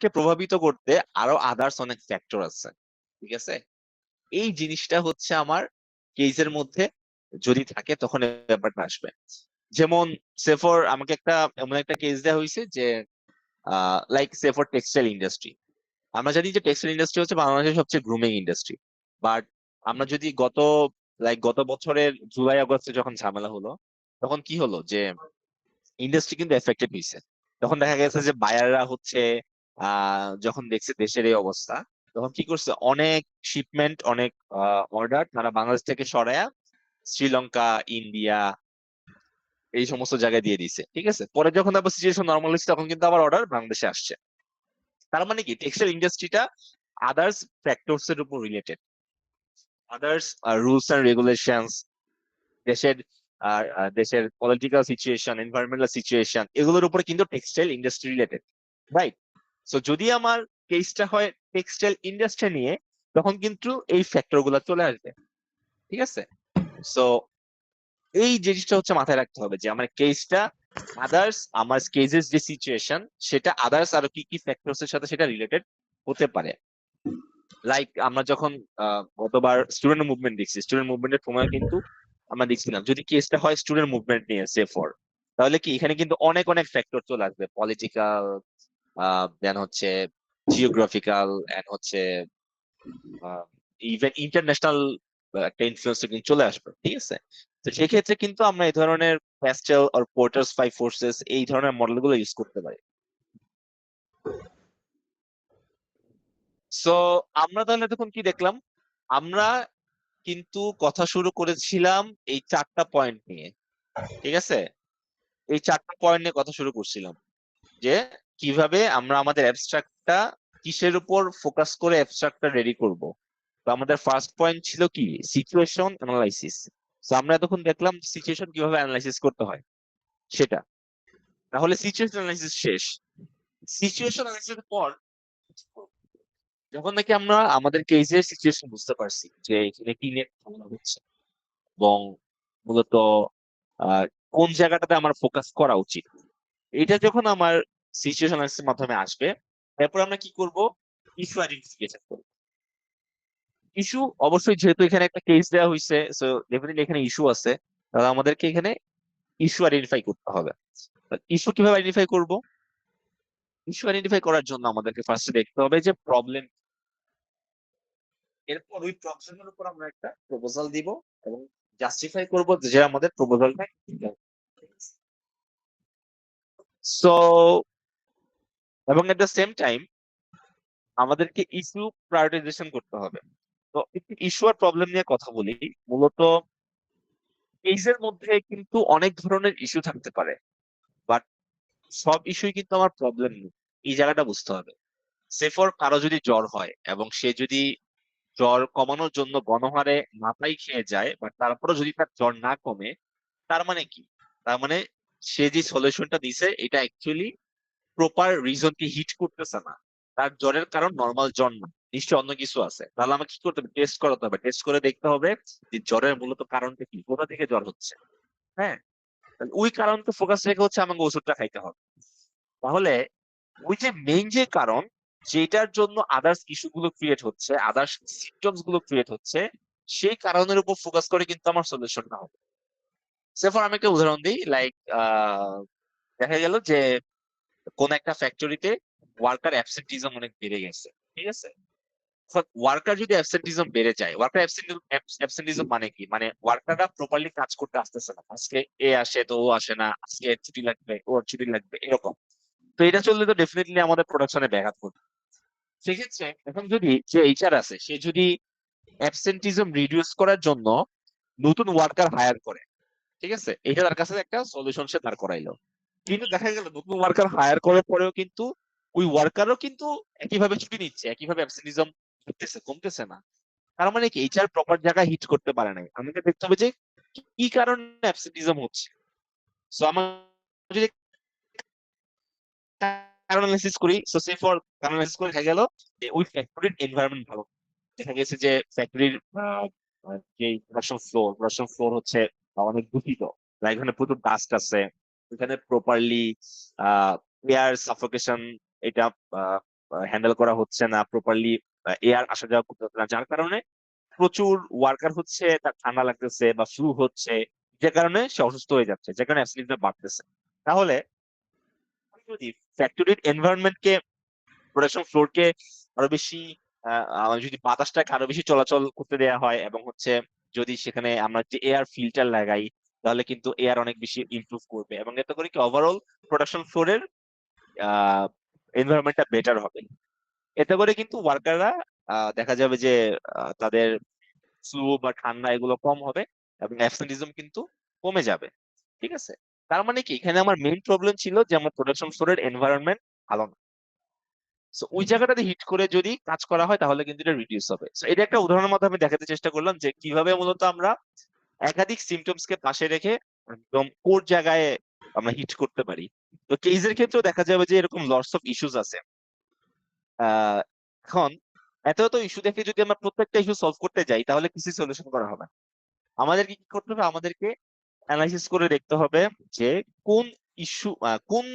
কে প্রভাবিত করতে আরো আদার্স অনেক ফ্যাক্টর আছে, ঠিক আছে? এই জিনিসটা হচ্ছে আমার কেসের মধ্যে যদি থাকে তখন এই ব্যাপারটা আসবে। যেমন সেফর আমাকে একটা এমন একটা কেস দেওয়া হয়েছে যে লাইক সেফর টেক্সটাইল ইন্ডাস্ট্রি। আমরা জানি যে টেক্সটাইল ইন্ডাস্ট্রি হচ্ছে বাংলাদেশের সবচেয়ে গ্রুমিং ইন্ডাস্ট্রি। বাট আমরা যদি গত বছরের জুলাই আগস্টে যখন ঝামেলা হলো, তখন কি হলো যে ইন্ডাস্ট্রি কিন্তু এফেক্টেড হয়েছে। তখন দেখা গেছে যে বায়াররা হচ্ছে যখন দেখছে দেশের এই অবস্থা, তখন কি করছে, অনেক শিপমেন্ট, অনেক অর্ডার তারা বাংলাদেশ থেকে সরায়া শ্রীলঙ্কা, ইন্ডিয়া এই সমস্ত জায়গায় দিয়ে দিছে, ঠিক আছে? পরে যখন আবার সিচুয়েশন নর্মাল হচ্ছে তখন কিন্তু আবার অর্ডার বাংলাদেশে আসছে। তার মানে কি, টেক্সটাইল ইন্ডাস্ট্রিটা আদার্স ফ্যাক্টরস এর উপর related, others rules and regulations, দেশের দেশের পলিটিক্যাল সিচুয়েশন, এনভায়রনমেন্টাল সিচুয়েশন, এগুলোর উপরে কিন্তু textile industry related, right? So যদি আমার কেসটা হয় টেক্সটাইল ইন্ডাস্ট্রি নিয়ে, তখন কিন্তু এই ফ্যাক্টর গুলা চলে আসবে, ঠিক আছে? সো এই জিনিসটা হচ্ছে মাথায় রাখতে হবে যে আমার কেসটা আদার্স, আমার কেসের যে সিচুয়েশন সেটা আদার্স আরো কি কি ফ্যাক্টরস এর সাথে সেটা রিলেটেড হতে পারে। লাইক আমরা যখন গতবার স্টুডেন্ট মুভমেন্ট দেখছি, স্টুডেন্ট মুভমেন্টের সময় কিন্তু আমরা দেখছিলাম যদি কেসটা হয় স্টুডেন্ট মুভমেন্ট নিয়ে সে ফর, তাহলে কি এখানে কিন্তু অনেক অনেক ফ্যাক্টর চলে আসবে, পলিটিক্যাল, দেন হচ্ছে জিওগ্রাফিক্যাল, এন্ড হচ্ছে ইভেন ইন্টারন্যাশনাল একটা ইনফ্লুয়েন্স কিন্তু চলে আসবে, ঠিক আছে? তো সেক্ষেত্রে কিন্তু আমরা এই ধরনের প্যাস্টেল আর পোর্টার্স ফাইভ ফোর্সেস এই ধরনের মডেল গুলো ইউজ করতে পারি। সো আমরা তাহলে তখন কি দেখলাম, আমরা কিন্তু কথা শুরু করেছিলাম এই চারটা পয়েন্ট নিয়ে, ঠিক আছে? এই চারটা পয়েন্ট নিয়ে কথা শুরু করছিলাম যে কিভাবে আমরা আমাদের অ্যাবস্ট্রাক্টটা কিসের উপর ফোকাস করে অ্যাবস্ট্রাক্টটা রেডি করব। তো আমাদের ফার্স্ট পয়েন্ট ছিল কি, সিচুয়েশন অ্যানালাইসিস। তো আমরা এতক্ষণ দেখলাম সিচুয়েশন কিভাবে অ্যানালাইসিস করতে হয় সেটা। তাহলে সিচুয়েশন অ্যানালাইসিস শেষ। সিচুয়েশন অ্যানালাইসিসের পর যখন নাকি আমরা আমাদের কেসের সিচুয়েশন বুঝতে পারছি যে এখানে কি নিয়ে ঝামেলা হচ্ছে এবং মূলত আহ কোন জায়গাটাতে আমার ফোকাস করা উচিত, এটা যখন আমার সিচুয়েশন অ্যানালাইসিসের মাধ্যমে আসবে, তারপর আমরা কি করব, ইস্যু আইডেন্টিফিকেশন করব। ইস্যু অবশ্যই যেহেতু এখানে একটা কেস দেওয়া হয়েছে, সো ডেফিনেটলি এখানে ইস্যু আছে, তাহলে আমাদেরকে এখানে ইস্যু আইডেন্টিফাই করতে হবে। ইস্যু কিভাবে আইডেন্টিফাই করব? ইস্যু আইডেন্টিফাই করার জন্য আমাদেরকে ফার্স্টে দেখতে হবে যে প্রবলেম, এরপর ওই প্রবলেমের উপর আমরা একটা প্রপোজাল দিব এবং জাস্টিফাই করব যে আমাদের প্রপোজালটা ঠিক আছে। সো এবং এট দ্য সেম টাইম আমাদেরকে ইস্যু প্রায়োরিটাইজেশন করতে হবে। তো একটু ইস্যু আর প্রবলেম নিয়ে কথা বলি। মূলত কেসের মধ্যে কিন্তু অনেক ধরনের ইস্যু থাকতে পারে, বাট সব ইস্যুই কিন্তু আমার প্রবলেম নেই, এই জায়গাটা বুঝতে হবে। সেফর কারো যদি জ্বর হয় এবং সে যদি জ্বর কমানোর জন্য গণহারে মাথায় খেয়ে যায়, বাট তারপরে যদি তার জ্বর না কমে, তার মানে কি, তার মানে সে যে সলিউশনটা দিছে এটা অ্যাকচুয়ালি প্রপার রিজনকে হিট করতেছে না। তার জ্বরের কারণ নর্মাল জ্বর না, নিশ্চয় অন্য কিছু আছে। তাহলে আমাকে কি করতে হবে, টেস্ট করাতে হবে, টেস্ট করে দেখতে হবে যে জ্বরের মূলত কারণটা কি, কোথা থেকে জ্বর হচ্ছে। হ্যাঁ, তাহলে ওই কারণকে ফোকাস রেখে হচ্ছে আমাকে ওষুধটা খাইতে হবে। তাহলে ওই যে মেইন যে কারণ যেটার জন্য আদার্স ইস্যু গুলো ক্রিয়েট হচ্ছে, আদার্স সিমটমস গুলো ক্রিয়েট হচ্ছে, সেই কারণের উপর ফোকাস করে কিন্তু আমার সলিউশনটা হবে। সেফর আমি একটা উদাহরণ দিই, লাইক দেখা গেল যে কোন একটা ফ্যাক্টরিতে ওয়ার্কার অ্যাবসেন্টিজম অনেক বেড়ে গেছে, ঠিক আছে? ওয়ার্কার যদি অ্যাবসেন্টিজম বেড়ে যায়, ওয়ার্কার অ্যাবসেন্টিজম মানে কি, মানে ওয়ার্কাররা প্রপারলি কাজ করতে আসতেছে না, আজকে এ আসে তো ও আসে না, আজকে এর ছুটি লাগবে ওর ছুটি লাগবে, এরকম। তো এটা চললে তো ডেফিনেটলি আমাদের প্রোডাকশনে ব্যাঘাত ঘটবে। সেক্ষেত্রে এখন যদি যে এইচআর আছে সে যদি অ্যাবসেন্টিজম রিডিউস করার জন্য নতুন ওয়ার্কার হায়ার করে, ঠিক আছে, এটা তার কাছে একটা সলিউশন সে দাঁড় করাইলো। কিন্তু দেখা গেল নতুন ওয়ার্কার হায়ার করার পরেও কিন্তু ওই ওয়ার্কারও কিন্তু একইভাবে ছুটি নিচ্ছে, একইভাবে অ্যাবসেন্টিজম ঘটতেছে, কমতেছে না। তার মানে কি, এইচআর প্রপার জায়গায় হিট করতে পারে নাই। আমাকে দেখতে হবে যে কি কারণে অ্যাবসেন্টিজম হচ্ছে। সো আমার যদি কারণ অ্যানালাইসিস করি, সো সে ফর কারণ অ্যানালাইসিস করে দেখা গেল যে ওই ফ্যাক্টরির এনভায়রনমেন্ট ভালো। দেখা গেছে যে ফ্যাক্টরির যে প্রোডাকশন ফ্লোর হচ্ছে অনেক দূষিত, এখানে প্রচুর ডাস্ট আছে, এখানে প্রপারলি এয়ার সাফোকেশন এটা হ্যান্ডেল করা হচ্ছে না প্রপারলি, এয়ার আসা যাওয়া করতে হচ্ছে না, যার কারণে প্রচুর ওয়ার্কার হচ্ছে তার ঠান্ডা লাগতেছে বা ফ্লু হচ্ছে, যে কারণে সে অসুস্থ হয়ে যাচ্ছে, যে কারণে অ্যাবসেন্টিজম বাড়তেছে। তাহলে যদি ফ্যাক্টরির এনভায়রনমেন্টকে, প্রোডাকশন ফ্লোরকে আরো বেশি যদি বাতাসটাকে আরো বেশি চলাচল করতে দেওয়া হয়, এবং হচ্ছে যদি সেখানে আমরা যে এয়ার ফিল্টার লাগাই, তাহলে কিন্তু এয়ার অনেক বেশি ইমপ্রুভ করবে, এবং এতে করে কি ওভারঅল প্রোডাকশন ফ্লোরের এনভায়রনমেন্টটা বেটার হবে। এতে করে কিন্তু ওয়ার্কাররা দেখা যাবে যে তাদের ফ্লু বা ঠান্ডা এগুলো কম হবে, এবং অ্যাবসেন্টিজম কিন্তু কমে যাবে। ঠিক আছে, তার মানে কি এখানে আমার মেইন প্রবলেম ছিল যে আমার প্রোডাকশন ফ্লোরের এনভায়রনমেন্ট ভালো না। সো ওই জায়গাটাতে হিট করে যদি কাজ করা হয় তাহলে কিন্তু এটা রিডিউস হবে। সো এটা একটা উদাহরণের মাধ্যমে দেখাতে চেষ্টা করলাম যে কিভাবে মূলত আমরা একাধিক সিমটমস কে পাশে রেখে একদম কোর জায়গায় আমরা হিট করতে পারি। তো কেসের ক্ষেত্রেও দেখা যাবে যে এরকম লটস অফ ইস্যুস আছে। এখন এত এত ইস্যু দেখে যদি আমরা প্রত্যেকটা ইস্যু সলভ করতে যাই তাহলে কিছু সলিউশন করা হবে না। আমাদেরকে কি করতে হবে, আমাদেরকে অ্যানালাইসিস করে দেখতে হবে যে কোন ইস্যু, কোন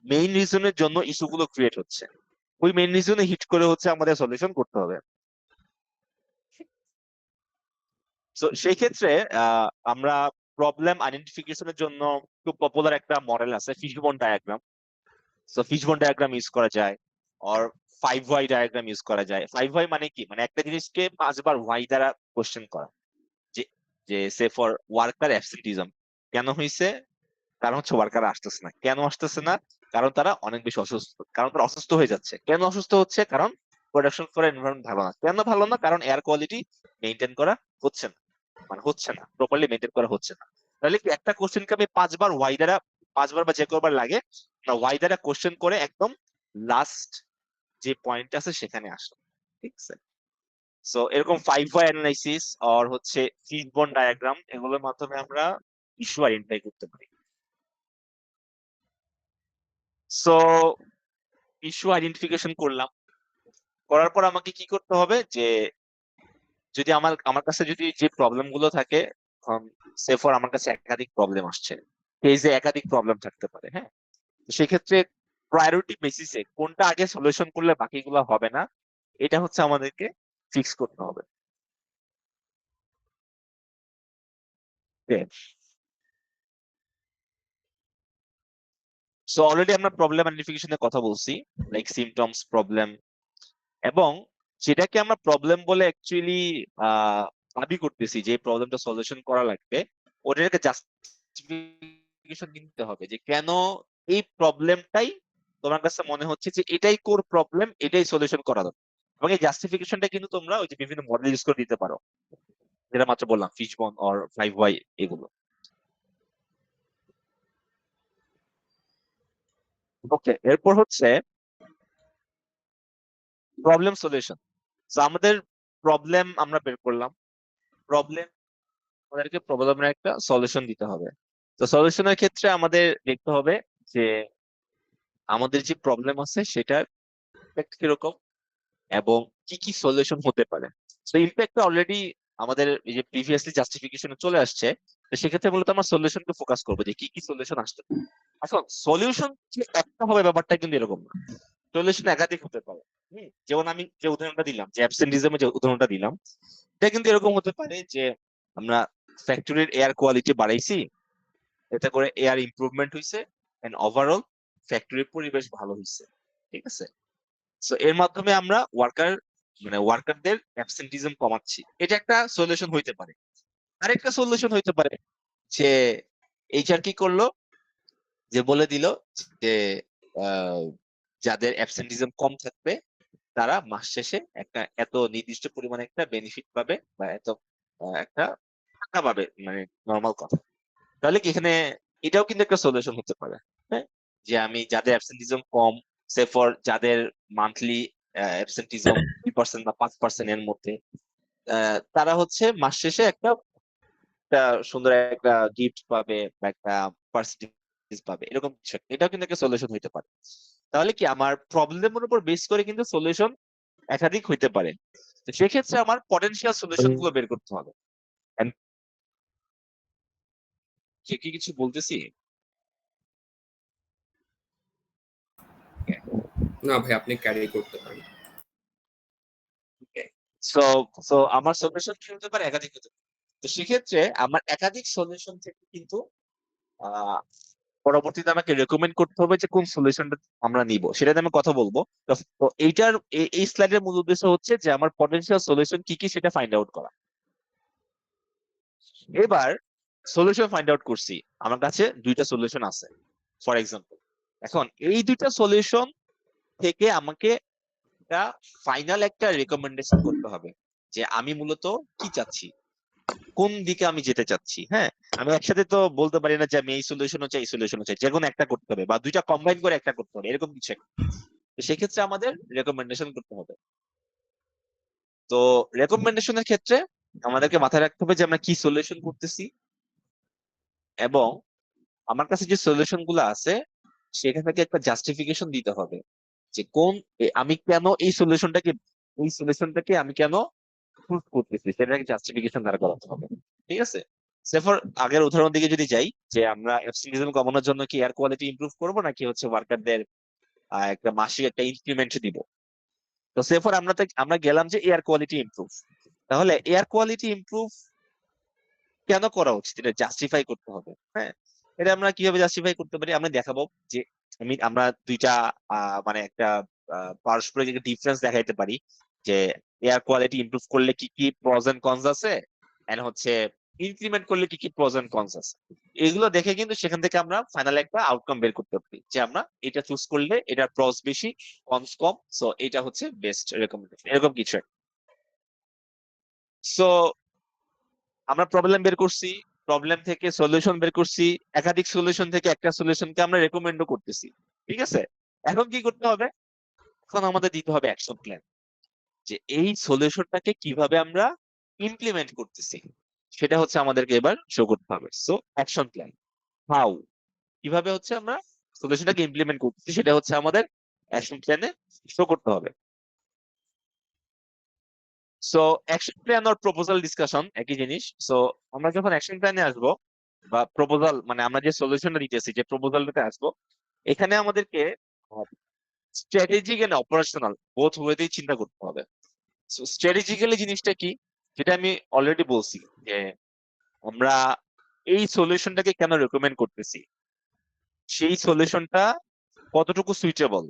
মেইন রিজনের জন্য ইস্যুগুলো ক্রিয়েট হচ্ছে, ওই মেইন রিজনে হিট করে হচ্ছে আমাদের সলিউশন করতে হবে। তো সেই ক্ষেত্রে আমরা প্রবলেম আইডেন্টিফিকেশনের জন্য খুব পপুলার একটা মডেল আছে, fishbone diagram. So fishbone diagram use করা যায়, আর 5 ওয়াই ডায়াগ্রাম ইউজ করা যায়। 5 ওয়াই মানে কি, মানে একটা জিনিসকে 5 বার ওয়াই দ্বারা কোশ্চেন করা। যে যে সে ফর ওয়ার্কার অ্যাবসেন্টিজম কেন হয়েছে, কারণ হচ্ছে ওয়ার্কার আসতেছে না। কেন আসতেছে না, কারণ তারা অনেক বেশি অসুস্থ, কারণ তারা অসুস্থ হয়ে যাচ্ছে। কেন অসুস্থ হচ্ছে, কারণ প্রোডাকশন ফ্লোর এনভায়রনমেন্ট ভালো না। কেন ভালো না, কারণ এয়ার কোয়ালিটি মেনটেন করা হচ্ছে না, মানে হচ্ছে না, প্রপারলি মেনটেন করা হচ্ছে না। তাহলে কি একটা কোশ্চেনকে আমি 5 বার ওয়াই দ্বারা, 5 বার বা যে কবার লাগে ওয়াই দ্বারা কোশ্চেন করে একদম লাস্ট যে পয়েন্ট আছে সেখানে আসলাম। ঠিক আছে, সো এরকম 5 ওয়াই অ্যানালাইসিস আর হচ্ছে ফিশবোন ডায়াগ্রাম, এগুলোর মাধ্যমে আমরা ইস্যু আইডেন্টিফাই করতে পারি। সো ইস্যু আইডেন্টিফিকেশন করলাম, করার পর আমাকে কি করতে হবে, যে যদি আমার আমার কাছে যদি যে প্রবলেম গুলো থাকে, সে ফর আমার কাছে একাধিক প্রবলেম আসছে, কেসে একাধিক প্রবলেম থাকতে পারে, হ্যাঁ, তো সেক্ষেত্রে প্রায়োরিটি বেসিসে কোনটা আগে সলিউশন করলে বাকিগুলো হবে না, এটা হচ্ছে আমাদেরকে ফিক্স করতে হবে। সো অলরেডি আমরা প্রবলেম আইডেন্টিফিকেশনের কথা বলছি, লাইক সিমটমস, প্রবলেম, এবং যেটাকে আমরা প্রবলেম বলে অ্যাকচুয়ালি দাবি করতেছি যে প্রবলেমটা সলিউশন করা লাগবে, ওটাকে জাস্টিফিকেশন দিতে হবে যে কেন এই প্রবলেমটাই তোমার কাছে মনে হচ্ছে যে এটাই কোর প্রবলেম, এটাই সলিউশন করা দরকার। এবং এই জাস্টিফিকেশনটা কিন্তু তোমরা ওই যে বিভিন্ন মডেল ইউজ করে দিতে পারো, যেটা মাত্র বললাম, ফিশবোন অর 5 ওয়াই এগুলো। ওকে, এরপর হচ্ছে প্রবলেম সলিউশন। আমাদের প্রবলেম আমরা বের করলাম, প্রবলেম, আমাদেরকে প্রবলেমের একটা সলিউশন দিতে হবে। তো সলিউশনের ক্ষেত্রে আমাদের দেখতে হবে যে আমাদের যে প্রবলেম আছে সেটার ইম্প্যাক্ট কিরকম এবং কি কি সলিউশন হতে পারে। তো ইম্প্যাক্টটা অলরেডি আমাদের এই যে প্রিভিয়াসলি জাস্টিফিকেশনে চলে আসছে। তো সেক্ষেত্রে মূলত আমরা সলিউশনকে ফোকাস করবো যে কি কি সলিউশন আসতে পারে। এখন সলিউশন যে একটা হবে ব্যাপারটা কিন্তু এরকম না, সলিউশন একাধিক হতে পারে। যেমন আমি যে উদাহরণটা দিলাম, যে অ্যাবসেন্টিজমের যে উদাহরণটা দিলাম, এটা কিন্তু এরকম হতে পারে যে আমরা ফ্যাক্টরির এয়ার কোয়ালিটি বাড়াইছি, এতে করে এয়ার ইমপ্রুভমেন্ট হয়েছে, এন্ড ওভারঅল ফ্যাক্টরির পরিবেশ ভালো হয়েছে। ঠিক আছে, সো এর মাধ্যমে আমরা ওয়ার্কারদের অ্যাবসেন্টিজম কমাচ্ছি, এটা একটা সলিউশন হইতে পারে। আরেকটা সলিউশন হইতে পারে যে এইচআর কি করলো, যে বলে দিল যে আহ, যাদের অ্যাবসেন্টিজম কম থাকবে তারা মাস শেষে একটা এত নির্দিষ্ট পরিমাণে একটা বেনিফিট পাবে, বা এত একটা টাকা পাবে, মানে নর্মাল কথা। তাহলে কি এখানে এটাও কিন্তু একটা সলিউশন হতে পারে, হ্যাঁ, যে আমি যাদের অ্যাবসেন্টিজম কম, সে ফর যাদের মান্থলি অ্যাবসেন্টিজম 2% বা 5% এর মধ্যে, তারা হচ্ছে মাস শেষে একটা একটা সুন্দর একটা গিফট পাবে বা একটা পার্সেন্টেজ পাবে, এরকম কিছু একটা। এটাও কিন্তু একটা সলিউশন হইতে পারে। তাহলে কি আমার প্রবলেমের উপর বেস করে কিন্তু সলিউশন একাধিক হইতে পারে। তো সেক্ষেত্রে আমার পটেনশিয়াল সলিউশন গুলো বের করতে হবে। And সে কি কিছু বলতেছি? না ভাই, আপনি ক্যারি করতে পারেন। সো সো আমার সলিউশন কি হতে পারে, একাধিক হতে পারে। তো সেক্ষেত্রে আমার একাধিক সলিউশন থেকে কিন্তু আহ পরবর্তীতে আমাকে রেকমেন্ড করতে হবে যে কোন সলিউশনটা আমরা নিব, সেটা নিয়ে আমি কথা বলবো। তো তো এইটার এই স্লাইডের মূল উদ্দেশ্য হচ্ছে যে আমার পটেনশিয়াল সলিউশন কি কি সেটা ফাইন্ড আউট করা। এবার সলিউশন ফাইন্ড আউট করছি, আমার কাছে দুইটা সলিউশন আছে ফর এক্সাম্পল। এখন এই দুইটা সলিউশন থেকে আমাকে একটা ফাইনাল একটা রেকমেন্ডেশন করতে হবে যে আমি মূলত কি চাচ্ছি, কোন দিকে আমি যেতে চাচ্ছি। হ্যাঁ, আমি একসাথে তো বলতে পারি না যে আমি এই সলিউশন চাই এই সলিউশন চাই, যে কোনো একটা করতে হবে বা দুইটা কম্বাইন করে একটা করতে হবে, এরকম কিছু একটা। তো সেক্ষেত্রে আমাদের রেকমেন্ডেশন করতে হবে। তো রেকমেন্ডেশনের ক্ষেত্রে আমাদেরকে মাথায় রাখতে হবে যে আমরা কি সলিউশন করতেছি, এবং আমার কাছে যে সলিউশন গুলো আছে সেখান থেকে একটা জাস্টিফিকেশন দিতে হবে যে আমি কেন এই সলিউশনটাকে আমি কেন চুজ করতেছি, সেটাকে জাস্টিফিকেশন দ্বারা করাতে হবে। ঠিক আছে, সেফর আগের উদাহরণ দিকে যদি যাই, যে আমরা অ্যাবসেন্টিজম কমানোর জন্য কি এয়ার কোয়ালিটি ইমপ্রুভ করবো নাকি হচ্ছে ওয়ার্কারদের একটা মাসিক একটা ইনক্রিমেন্ট দিব। তো সেফর আমরা গেলাম যে এয়ার কোয়ালিটি ইমপ্রুভ। তাহলে এয়ার কোয়ালিটি ইমপ্রুভ কেন করা উচিত এটা জাস্টিফাই করতে হবে। হ্যাঁ, এটা আমরা কিভাবে জাস্টিফাই করতে পারি, আমরা দেখাবো যে আমরা দুইটা মানে একটা পারস্পরিক একটা ডিফারেন্স দেখাইতে পারি যে এয়ার কোয়ালিটি ইমপ্রুভ করলে কি কি প্রজ এন্ড কনস আছে, এন্ড হচ্ছে ইনক্রিমেন্ট করলে কি কি প্রজ এন্ড কনস আছে। এগুলো দেখে কিন্তু সেখান থেকে আমরা ফাইনাল একটা আউটকাম বের করতে পারি যে আমরা এটা চুজ করলে এটার প্রজ বেশি কনস কম, সো এটা হচ্ছে বেস্ট রেকমেন্ডেশন, এরকম কিছু। সো আমরা প্রবলেম বের করছি, প্রবলেম থেকে সলিউশন বের করছি, একাধিক সলিউশন থেকে একটা সলিউশনকে আমরা রেকমেন্ডও করতেছি। ঠিক আছে, এখন কি করতে হবে, এখন আমাদের দিতে হবে অ্যাকশন প্ল্যান, যে এই সলিউশনটাকে কিভাবে আমরা ইমপ্লিমেন্ট করতেছি সেটা হচ্ছে আমাদেরকে এবার শো করতে হবে। সো অ্যাকশন প্ল্যান, হাউ, কিভাবে হচ্ছে আমরা সলিউশনটাকে ইমপ্লিমেন্ট করতেছি সেটা হচ্ছে আমাদের অ্যাকশন প্ল্যানে শো করতে হবে। সো অ্যাকশন প্ল্যান আর প্রপোজাল ডিসকাশন একই জিনিস। সো আমরা যখন অ্যাকশন প্ল্যানে আসবো বা প্রপোজাল মানে আমরা যে সলিউশনটা দিতেছি যে প্রপোজালটাতে আসবো, এখানে আমাদেরকে স্ট্র্যাটেজিক এন্ড অপারেশনাল বোথ ওয়েতেই চিন্তা করতে হবে। সো স্ট্র্যাটেজিক্যালি জিনিসটা কি, যেটা আমি অলরেডি বলছি যে আমরা এই সলিউশনটাকে কেন রেকমেন্ড করতেছি, সেই সলিউশনটা কতটুকু সুইটেবল,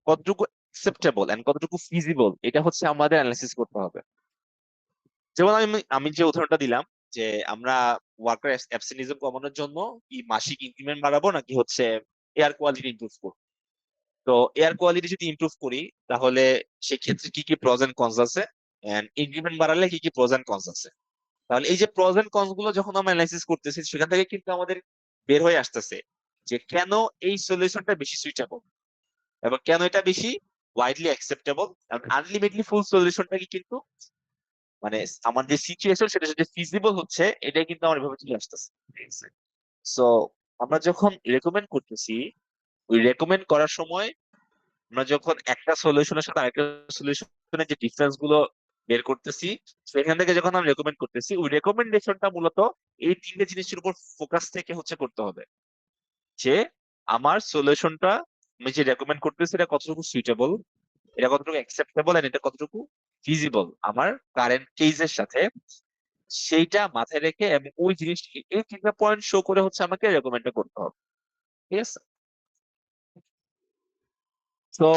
কতটুকু অ্যাকসেপ্টেবল এন্ড কতটুকু ফিজিবল, এটা হচ্ছে আমাদের অ্যানালাইসিস করতে হবে। যেমন আমি আমি যে উদাহরণটা দিলাম যে আমরা ওয়ার্কার অ্যাবসেন্টিজম কমানোর জন্য কি মাসিক ইনক্রিমেন্ট বাড়াবো নাকি হচ্ছে এয়ার কোয়ালিটি ইমপ্রুভ করবো। তো এয়ার কোয়ালিটি যদি ইমপ্রুভ করি তাহলে সেক্ষেত্রে কি কি প্রজ এন্ড কনস আছে, এন্ড ইনক্রিমেন্ট বাড়ালে কি কি প্রজ এন্ড কনস আছে। তাহলে এই যে প্রজ এন্ড কনস গুলো যখন আমরা অ্যানালাইসিস করতেছি সেখান থেকে কিন্তু আমাদের বের হয়ে আসতেছে যে কেন এই সলিউশনটা বেশি সুইটেবল এবং কেন এটা বেশি ওয়াইডলি অ্যাকসেপ্টেবল। আলটিমেটলি ফুল সলিউশনটাকে কিন্তু মানে আমার যে সিচুয়েশন সেটা যে ফিজিবল হচ্ছে এটাই কিন্তু আমার এভাবে চলে আসতেছে। সো আমরা যখন রেকমেন্ড করতেছি, ওই রেকমেন্ড করার সময় আমরা যখন একটা সলিউশনের সাথে আরেকটা সলিউশনের যে ডিফারেন্স গুলো বের করতেছি, সেখান থেকে যখন আমরা রেকমেন্ড করতেছি, ওই রেকমেন্ডেশনটা মূলত এই তিনটে জিনিসের উপর ফোকাস থেকে হচ্ছে করতে হবে যে আমার সলিউশনটা আমি যে রেকমেন্ড করতেছি এটা কতটুকু সুইটেবল, এটা কতটুকু অ্যাকসেপ্টেবল এন্ড এটা কতটুকু ফিজিবল আমার কারেন্ট কেসের সাথে, সেইটা মাথায় রেখে এবং ওই জিনিসটা এই তিনটা পয়েন্ট শো করে হচ্ছে আমাকে রেকমেন্ড করতে হবে। ঠিক আছে, তো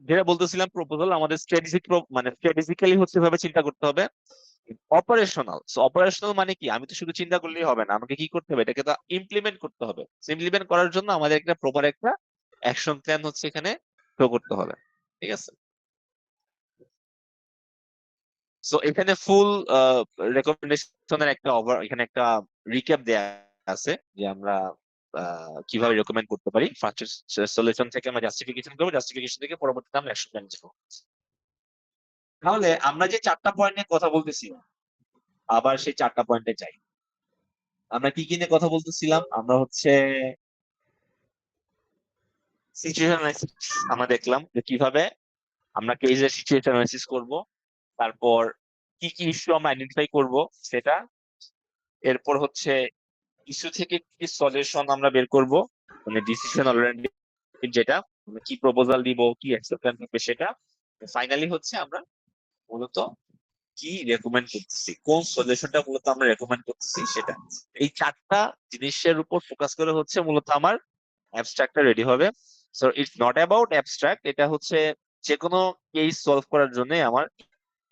যেটা বলতেছিলাম প্রপোজাল আমাদের স্ট্র্যাটেজিক মানে স্ট্র্যাটেজিক্যালি হচ্ছে ভাবে চিন্তা করতে হবে। অপারেশনাল মানে কি, আমি তো শুধু চিন্তা করলেই হবে না, আমাকে কি করতে হবে, এটাকে তো ইমপ্লিমেন্ট করতে হবে। ইমপ্লিমেন্ট করার জন্য আমাদের একটা প্রপার একটা অ্যাকশন প্ল্যান হচ্ছে এখানে শো করতে হবে। ঠিক আছে, সো এখানে ফুল রেকমেন্ডেশনের একটা এখানে একটা রিক্যাপ দেয়া আছে যে আমরা কিভাবে রেকমেন্ড করতে পারি। ফার্স্ট সলিউশন থেকে আমরা জাস্টিফিকেশন করবো, জাস্টিফিকেশন থেকে পরবর্তীতে আমরা অ্যাকশন প্ল্যান যাবো। তাহলে আমরা যে চারটা পয়েন্ট নিয়ে কথা বলতেছি, আবার সেই চারটা পয়েন্টে যাই। আমরা কি কি নিয়ে কথা বলতেছিলাম, আমরা হচ্ছে সিচুয়েশন অ্যানালাইসিস আমরা দেখলাম যে কিভাবে আমরা কেসের সিচুয়েশন অ্যানালাইসিস করব, তারপর কি কি ইস্যু আমরা আইডেন্টিফাই করব সেটা, এরপর হচ্ছে ইস্যু থেকে কি সলিউশন আমরা বের করব, মানে ডিসিশন ওরিয়েন্টেড যেটা, আমরা কি প্রপোজাল দিব, কি অ্যাকসেপ্টেন্স হবে সেটা। ফাইনালি হচ্ছে আমরা মূলত কি রেকমেন্ড করতেছি, কোন সলিউশনটা মূলত আমরা রেকমেন্ড করতেছি সেটা। এই চারটা জিনিসের উপর ফোকাস করে হচ্ছে মূলত আমার অ্যাবস্ট্রাক্টটা রেডি হবে। So it's not about abstract, এটা হচ্ছে যে কোনো কেস সলভ করার জন্য আমার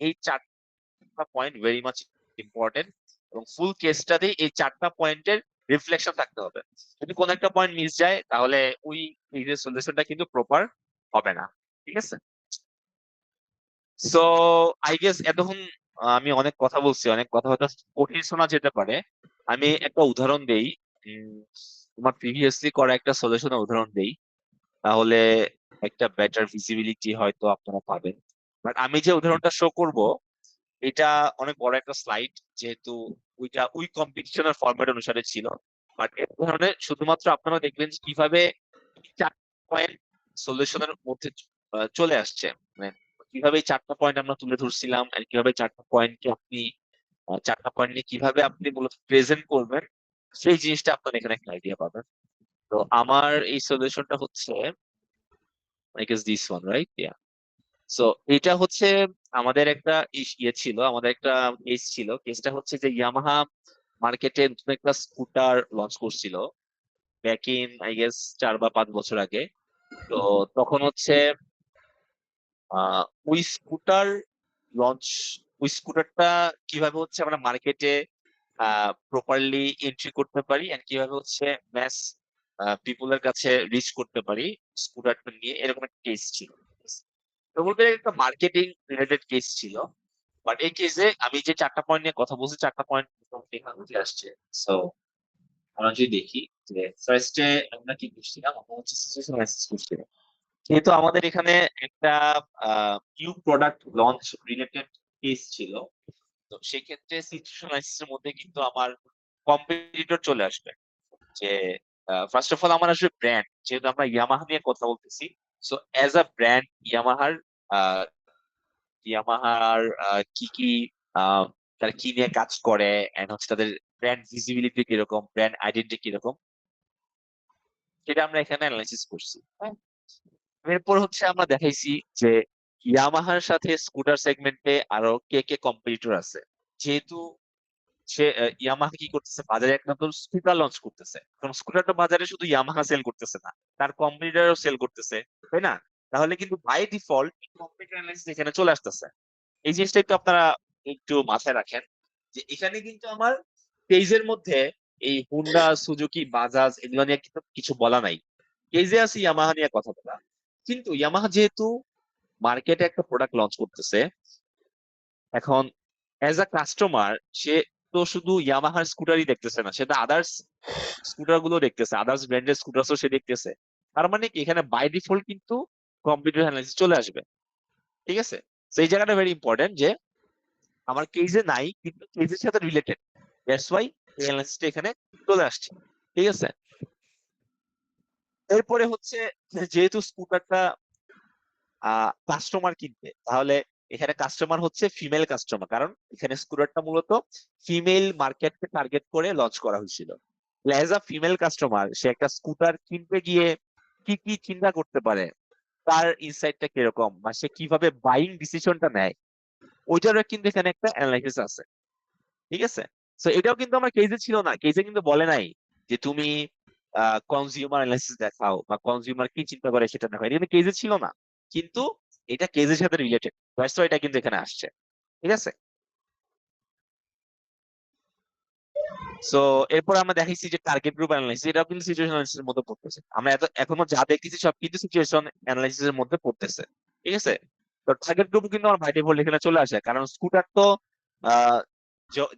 এই চারটা পয়েন্ট ভেরি মাচ ইম্পর্টেন্ট, এবং ফুল কেসটাতেই এই চারটা পয়েন্টের রিফ্লেকশন থাকতে হবে। যদি কোনো একটা পয়েন্ট মিস যায় তাহলে ওই সলিউশনটা কিন্তু প্রপার হবে না। ঠিক আছে, সো আই গেস এতক্ষণ আমি অনেক কথা বলছি, অনেক কথা হয়তো কঠিন শোনা যেতে পারে। আমি একটা উদাহরণ দেই, তোমার প্রিভিয়াসলি করা একটা সলিউশনের উদাহরণ দেই, তাহলে একটা বেটার ভিজিবিলিটি হয়তো আপনারা পাবেন। বাট আমি যে উদাহরণটা শো করব এটা অনেক বড় একটা স্লাইড, যেহেতু ওইটা ওই কম্পিটিশনের ফরম্যাট অনুসারে ছিল। বাট এর ধরনের শুধুমাত্র আপনারা দেখবেন যে কিভাবে চার পয়েন্ট সলিউশনের মধ্যে চলে আসছে, মানে কিভাবে এই চারটা পয়েন্ট আমরা তুলে ধরছিলাম, আর কিভাবে চারটা পয়েন্টকে আপনি চারটা পয়েন্ট নিয়ে কিভাবে আপনি মূলত প্রেজেন্ট করবেন, সেই জিনিসটা আপনার এখানে একটা আইডিয়া পাবেন। তো আমার এই সলিউশনটা হচ্ছে I guess this one, right? Yeah. So এটা হচ্ছে আমাদের একটা ইয়ে ছিল, আমাদের একটা কেস ছিল। কেসটা হচ্ছে যে ইয়ামাহা মার্কেটে নতুন একটা স্কুটার লঞ্চ করছিল ব্যাক ইন আই গেস 4 বা 5 বছর আগে। তো তখন হচ্ছে আহ ওই স্কুটার লঞ্চ, ওই স্কুটারটা কিভাবে হচ্ছে আমরা মার্কেটে প্রপারলি এন্ট্রি করতে পারি, এন্ড কিভাবে হচ্ছে ম্যাস পিপুলের কাছে রিচ করতে পারি স্কুটারটা নিয়ে, এরকম একটা কেস ছিল। তো বলতে গেলে একটা মার্কেটিং রিলেটেড কেস ছিল। বাট এই কেসে আমি যে চারটা পয়েন্ট নিয়ে কথা বলছি, চারটা পয়েন্ট এখানে উঠে আসছে। সো আমরা যদি দেখি যে ফার্স্টে আমরা কি করছিলাম, আমরা হচ্ছে সিচুয়েশন অ্যানালাইসিস করছিলাম। যেহেতু আমাদের এখানে একটা new product launch related case ছিল, তো সেক্ষেত্রে সিচুয়েশন অ্যানালাইসিসের মধ্যে কিন্তু আমার কম্পিটিটর চলে আসবে। যে ফার্স্ট অফ অল আমার আসলে ব্র্যান্ড, যেহেতু আমরা ইয়ামাহা নিয়ে কথা বলতেছি, সো অ্যাজ আ ব্র্যান্ড ইয়ামাহার ইয়ামাহার কি কি আহ, তারা কি নিয়ে কাজ করে, এন্ড হচ্ছে তাদের ব্র্যান্ড ভিজিবিলিটি কিরকম, ব্র্যান্ড আইডেন্টিটি কিরকম, সেটা আমরা এখানে অ্যানালাইসিস করছি। হ্যাঁ, এরপর হচ্ছে আমরা দেখাইছি যে ইয়ামাহার সাথে স্কুটার সেগমেন্টে আরো কে কে কম্পিটিটর আছে। যেহেতু সে ইয়ামাহা কি করতেছে, বাজারে এক নতুন স্কুটার লঞ্চ করতেছে, কারণ স্কুটারটা বাজারে শুধু ইয়ামাহা সেল করতেছে না, তার কম্পিটিটরও সেল করতেছে, তাই না? তাহলে কিন্তু বাই ডিফল্ট কম্পিটিটর অ্যানালাইসিস এখানে চলে আসতেছে। এই জিনিসটা একটু আপনারা একটু মাথায় রাখেন, যে এখানে কিন্তু আমার পেজের মধ্যে এই হুন্ডা, সুজুকি, বাজাজ এগুলো নিয়ে কিন্তু কিছু বলা নাই। পেজে আছে ইয়ামাহা নিয়ে কথা বলা। কিন্তু ইয়ামাহা যেহেতু মার্কেটে একটা প্রোডাক্ট লঞ্চ করতেছে, এখন অ্যাজ আ কাস্টমার সে তো শুধু ইয়ামাহার স্কুটারই দেখতেছে না, সে তো আদার্স স্কুটার গুলো দেখতেছে, আদার্স ব্র্যান্ডের স্কুটারও সে দেখতেছে। তার মানে কি এখানে বাই ডিফল্ট কিন্তু কম্পিউটার অ্যানালাইসিস চলে আসবে। ঠিক আছে, সেই জায়গাটা ভেরি ইম্পর্টেন্ট, যে আমার কেজে নাই কিন্তু কেজের সাথে রিলেটেড, দ্যাটস ওয়াই এই অ্যানালাইসিসটা এখানে চলে আসছে। ঠিক আছে, এরপরে হচ্ছে যেহেতু স্কুটারটা কাস্টমার কিনবে, তাহলে এখানে কাস্টমার হচ্ছে ফিমেল কাস্টমার, কারণ এখানে স্কুটারটা মূলত ফিমেল মার্কেটকে টার্গেট করে লঞ্চ করা হয়েছিল। অ্যাজ আ ফিমেল কাস্টমার সে একটা স্কুটার কিনতে গিয়ে কি কি চিন্তা করতে পারে, তার ইনসাইটটা কিরকম, বা সে কিভাবে বাইং ডিসিশনটা নেয়, ওইটারও কিন্তু এখানে একটা অ্যানালাইসিস আছে। ঠিক আছে, তো এটাও কিন্তু আমার কেজে ছিল না, কেজে কিন্তু বলে নাই যে তুমি কনজিউমার অ্যানালাইসিস দেখাও বা কনজিউমার কি চিন্তা করে সেটা দেখাও, এটা কিন্তু কেজে ছিল না। কিন্তু এটা কেজের সাথে রিলেটেড, এটা কিন্তু এখানে আসছে। ঠিক আছে, সো এরপর আমরা দেখাইছি যে টার্গেট গ্রুপ অ্যানালাইসিস, এটাও কিন্তু সিচুয়েশন অ্যানালাইসিস এর মধ্যে পড়তেছে। আমরা এখনো যা দেখতেছি সব কিন্তু সিচুয়েশন অ্যানালাইসিস এর মধ্যে পড়তেছে। ঠিক আছে, তো টার্গেট গ্রুপ কিন্তু আমার বাই ডিফল্ট এখানে চলে আসে, কারণ স্কুটার তো আহ,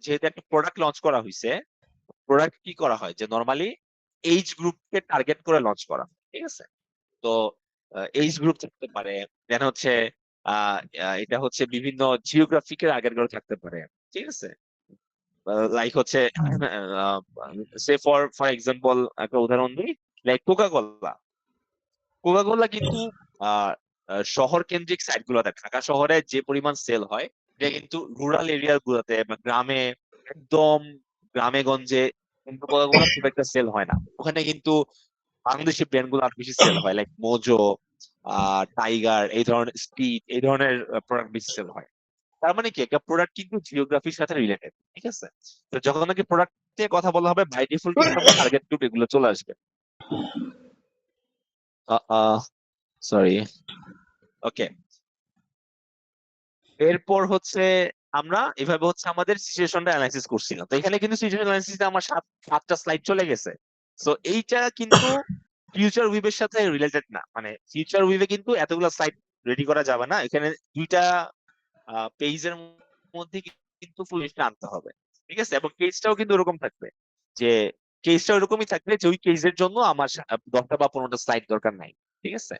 যেহেতু একটা প্রোডাক্ট লঞ্চ করা হয়েছে, প্রোডাক্ট কি করা হয় যে নর্মালি এইজ গ্রুপকে টার্গেট করে লঞ্চ করা হয়। ঠিক আছে, তো এইজ গ্রুপ থাকতে পারে, দেন হচ্ছে আহ এটা হচ্ছে বিভিন্ন জিওগ্রাফিকের আগের করে থাকতে পারে। ঠিক আছে, লাইক হচ্ছে সে ফর এক্সাম্পল একটা উদাহরণ দিই, like Coca Cola. Coca Cola কিন্তু আহ শহর কেন্দ্রিক সাইট গুলোতে, ঢাকা শহরে যে পরিমাণ সেল হয়, এটা কিন্তু রুরাল এরিয়া গুলোতে বা গ্রামে, একদম গ্রামে গঞ্জে কিন্তু কোকা কোলা খুব একটা সেল হয় না। ওখানে কিন্তু বাংলাদেশি ব্র্যান্ড গুলো আরো বেশি সেল হয়, লাইক মোজো, টাইগার, এই ধরনের স্পিড, এই ধরনের প্রোডাক্ট বেশি সেল হয়। তার মানে কি, একটা প্রোডাক্ট কিন্তু জিওগ্রাফির সাথে রিলেটেড, ঠিক আছে? তো যখন নাকি প্রোডাক্ট নিয়ে কথা বলা হবে, বাই ডিফল্ট কিন্তু আমরা টার্গেট গ্রুপ এগুলো চলে আসবে। সরি, ওকে। এরপর হচ্ছে আমরা এভাবে হচ্ছে আমাদের সিচুয়েশনটা অ্যানালাইসিস করছিলাম। তো এখানে কিন্তু সিচুয়েশন অ্যানালাইসিসে আমার সাতটা স্লাইড চলে গেছে। তো এইটা কিন্তু ফিউচার উইভের সাথে রিলেটেড না, মানে ফিউচার উইভে কিন্তু এতগুলো স্লাইড রেডি করা যাবে না। এখানে দুইটা পেজের মধ্যে কিন্তু ফুল লিস্টটা আনতে হবে, ঠিক আছে? এবং কেসটাও কিন্তু ওরকম থাকবে যে কেসটা ওরকমই থাকবে যে ওই কেসের জন্য আমার 10টা বা 15টা স্লাইড দরকার নাই, ঠিক আছে?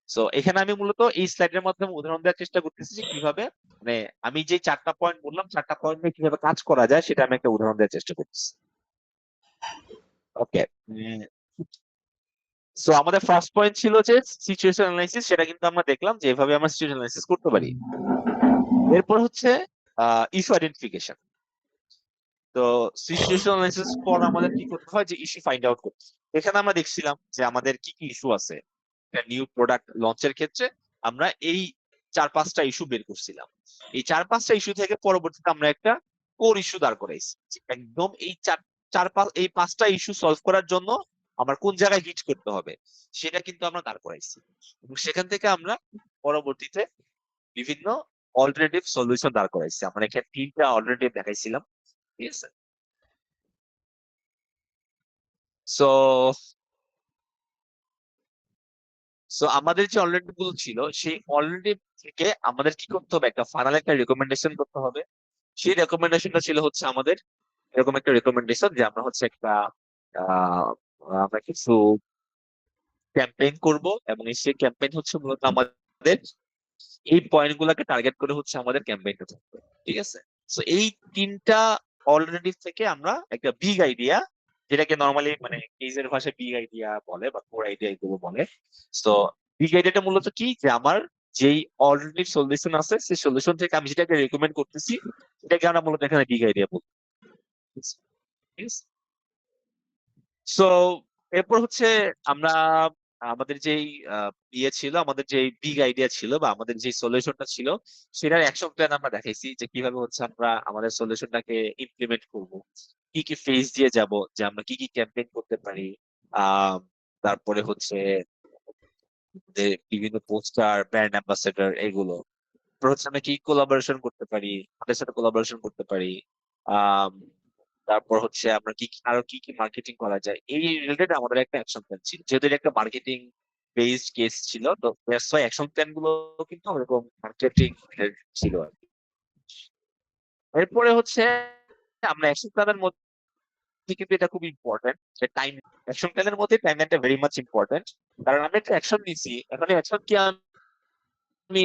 সো এখানে আমি মূলত এই স্লাইডের মাধ্যমে উদাহরণ দেওয়ার চেষ্টা করতেছি যে কিভাবে, মানে আমি যে 4টা পয়েন্ট বললাম, 4টা পয়েন্ট নিয়ে কিভাবে কাজ করা যায় সেটা আমি একটা উদাহরণ দেওয়ার চেষ্টা করতেছি। ওকে। সো আমাদের ফার্স্ট পয়েন্ট ছিল যে সিচুয়েশন অ্যানালাইসিস, সেটা কিন্তু আমরা দেখলাম যে এভাবে আমরা সিচুয়েশন অ্যানালাইসিস করতে পারি। এরপর হচ্ছে ইস্যু আইডেন্টিফিকেশন। তো সিচুয়েশন অ্যানালাইসিস পর আমাদের কি করতে হয়, যে ইস্যু ফাইন্ড আউট করতে হয়। এখানে আমরা দেখছিলাম যে আমাদের কি কি ইস্যু আছে। একটা নিউ প্রোডাক্ট লঞ্চের ক্ষেত্রে আমরা এই 4-5টা ইস্যু বের করছিলাম। এই 4-5টা ইস্যু থেকে পরবর্তীতে আমরা একটা কোর ইস্যু দাঁড় করাইছি, যে একদম এই এই 5টা ইস্যু সলভ করার জন্য আমার কোন জায়গায় হিট করতে হবে সেটা কিন্তু আমরা দাঁড় করাইছি। এবং সেখান থেকে আমরা পরবর্তীতে বিভিন্ন অল্টারনেটিভ সলিউশন দাঁড় করাইছি। আমরা এখানে 3টা অল্টারনেটিভ দেখাইছিলাম, ঠিক আছে? সো সো আমাদের যে অলরেডি গুলো ছিল, সেই অলরেডি থেকে আমাদের কি করতে হবে, একটা ফাইনাল একটা রেকমেন্ডেশন করতে হবে। সেই রেকমেন্ডেশনটা ছিল হচ্ছে আমাদের এরকম একটা রেকমেন্ডেশন যে আমরা হচ্ছে একটা আহ আমরা কিছু ক্যাম্পেইন করব, এবং সেই ক্যাম্পেইন হচ্ছে মূলত আমাদের এই পয়েন্ট গুলাকে টার্গেট করে হচ্ছে আমাদের ক্যাম্পেইনটা থাকবে, ঠিক আছে? সো এই 3টা অলরেডি থেকে আমরা একটা বিগ আইডিয়া, যেটাকে নর্মালি মানে কেজের ভাষায় বিগ আইডিয়া বলে বা কোর আইডিয়া এগুলো বলে। তো বিগ আইডিয়াটা মূলত কি, যে আমার যেই অলরেডি সলিউশন আছে সেই সলিউশন থেকে আমি যেটাকে রেকমেন্ড করতেছি সেটাকে আমরা মূলত এখানে বিগ আইডিয়া বলছি। সো এরপর হচ্ছে আমরা আমাদের যেই ইয়ে ছিল, আমাদের যে বিগ আইডিয়া ছিল বা আমাদের যে সলিউশনটা ছিল, সেটার অ্যাকশন প্ল্যান আমরা দেখাইছি যে কিভাবে হচ্ছে আমরা আমাদের সলিউশনটাকে ইমপ্লিমেন্ট করব, কি কি ফেজ দিয়ে যাব, যে আমরা কি কি ক্যাম্পেইন করতে পারি। আহ তারপরে হচ্ছে যে বিভিন্ন পোস্টার, ব্র্যান্ড অ্যাম্বাসেডর, এগুলো। তারপর হচ্ছে আমরা কি কোলাবোরেশন করতে পারি, তাদের সাথে কোলাবোরেশন করতে পারি। আহ তারপর হচ্ছে আমরা আরো কি কি মার্কেটিং করা যায়, এই রিলেটেড আমাদের একটা অ্যাকশন প্ল্যান ছিল। যেহেতু এটা একটা মার্কেটিং বেসড কেস ছিল, তো দ্যাটস ওয়াই অ্যাকশন প্ল্যান গুলো কিন্তু এরকম মার্কেটিং ছিল আর কি। এরপরে হচ্ছে আমরা অ্যাকশন প্ল্যানের মধ্যে কিন্তু এটা খুব ইম্পর্টেন্ট যে টাইম, অ্যাকশন প্ল্যানের মধ্যে টাইমলাইনটা ভেরি মাচ ইম্পর্টেন্ট। কারণ আমি একটা অ্যাকশন নিছি, এখন অ্যাকশন কি আমি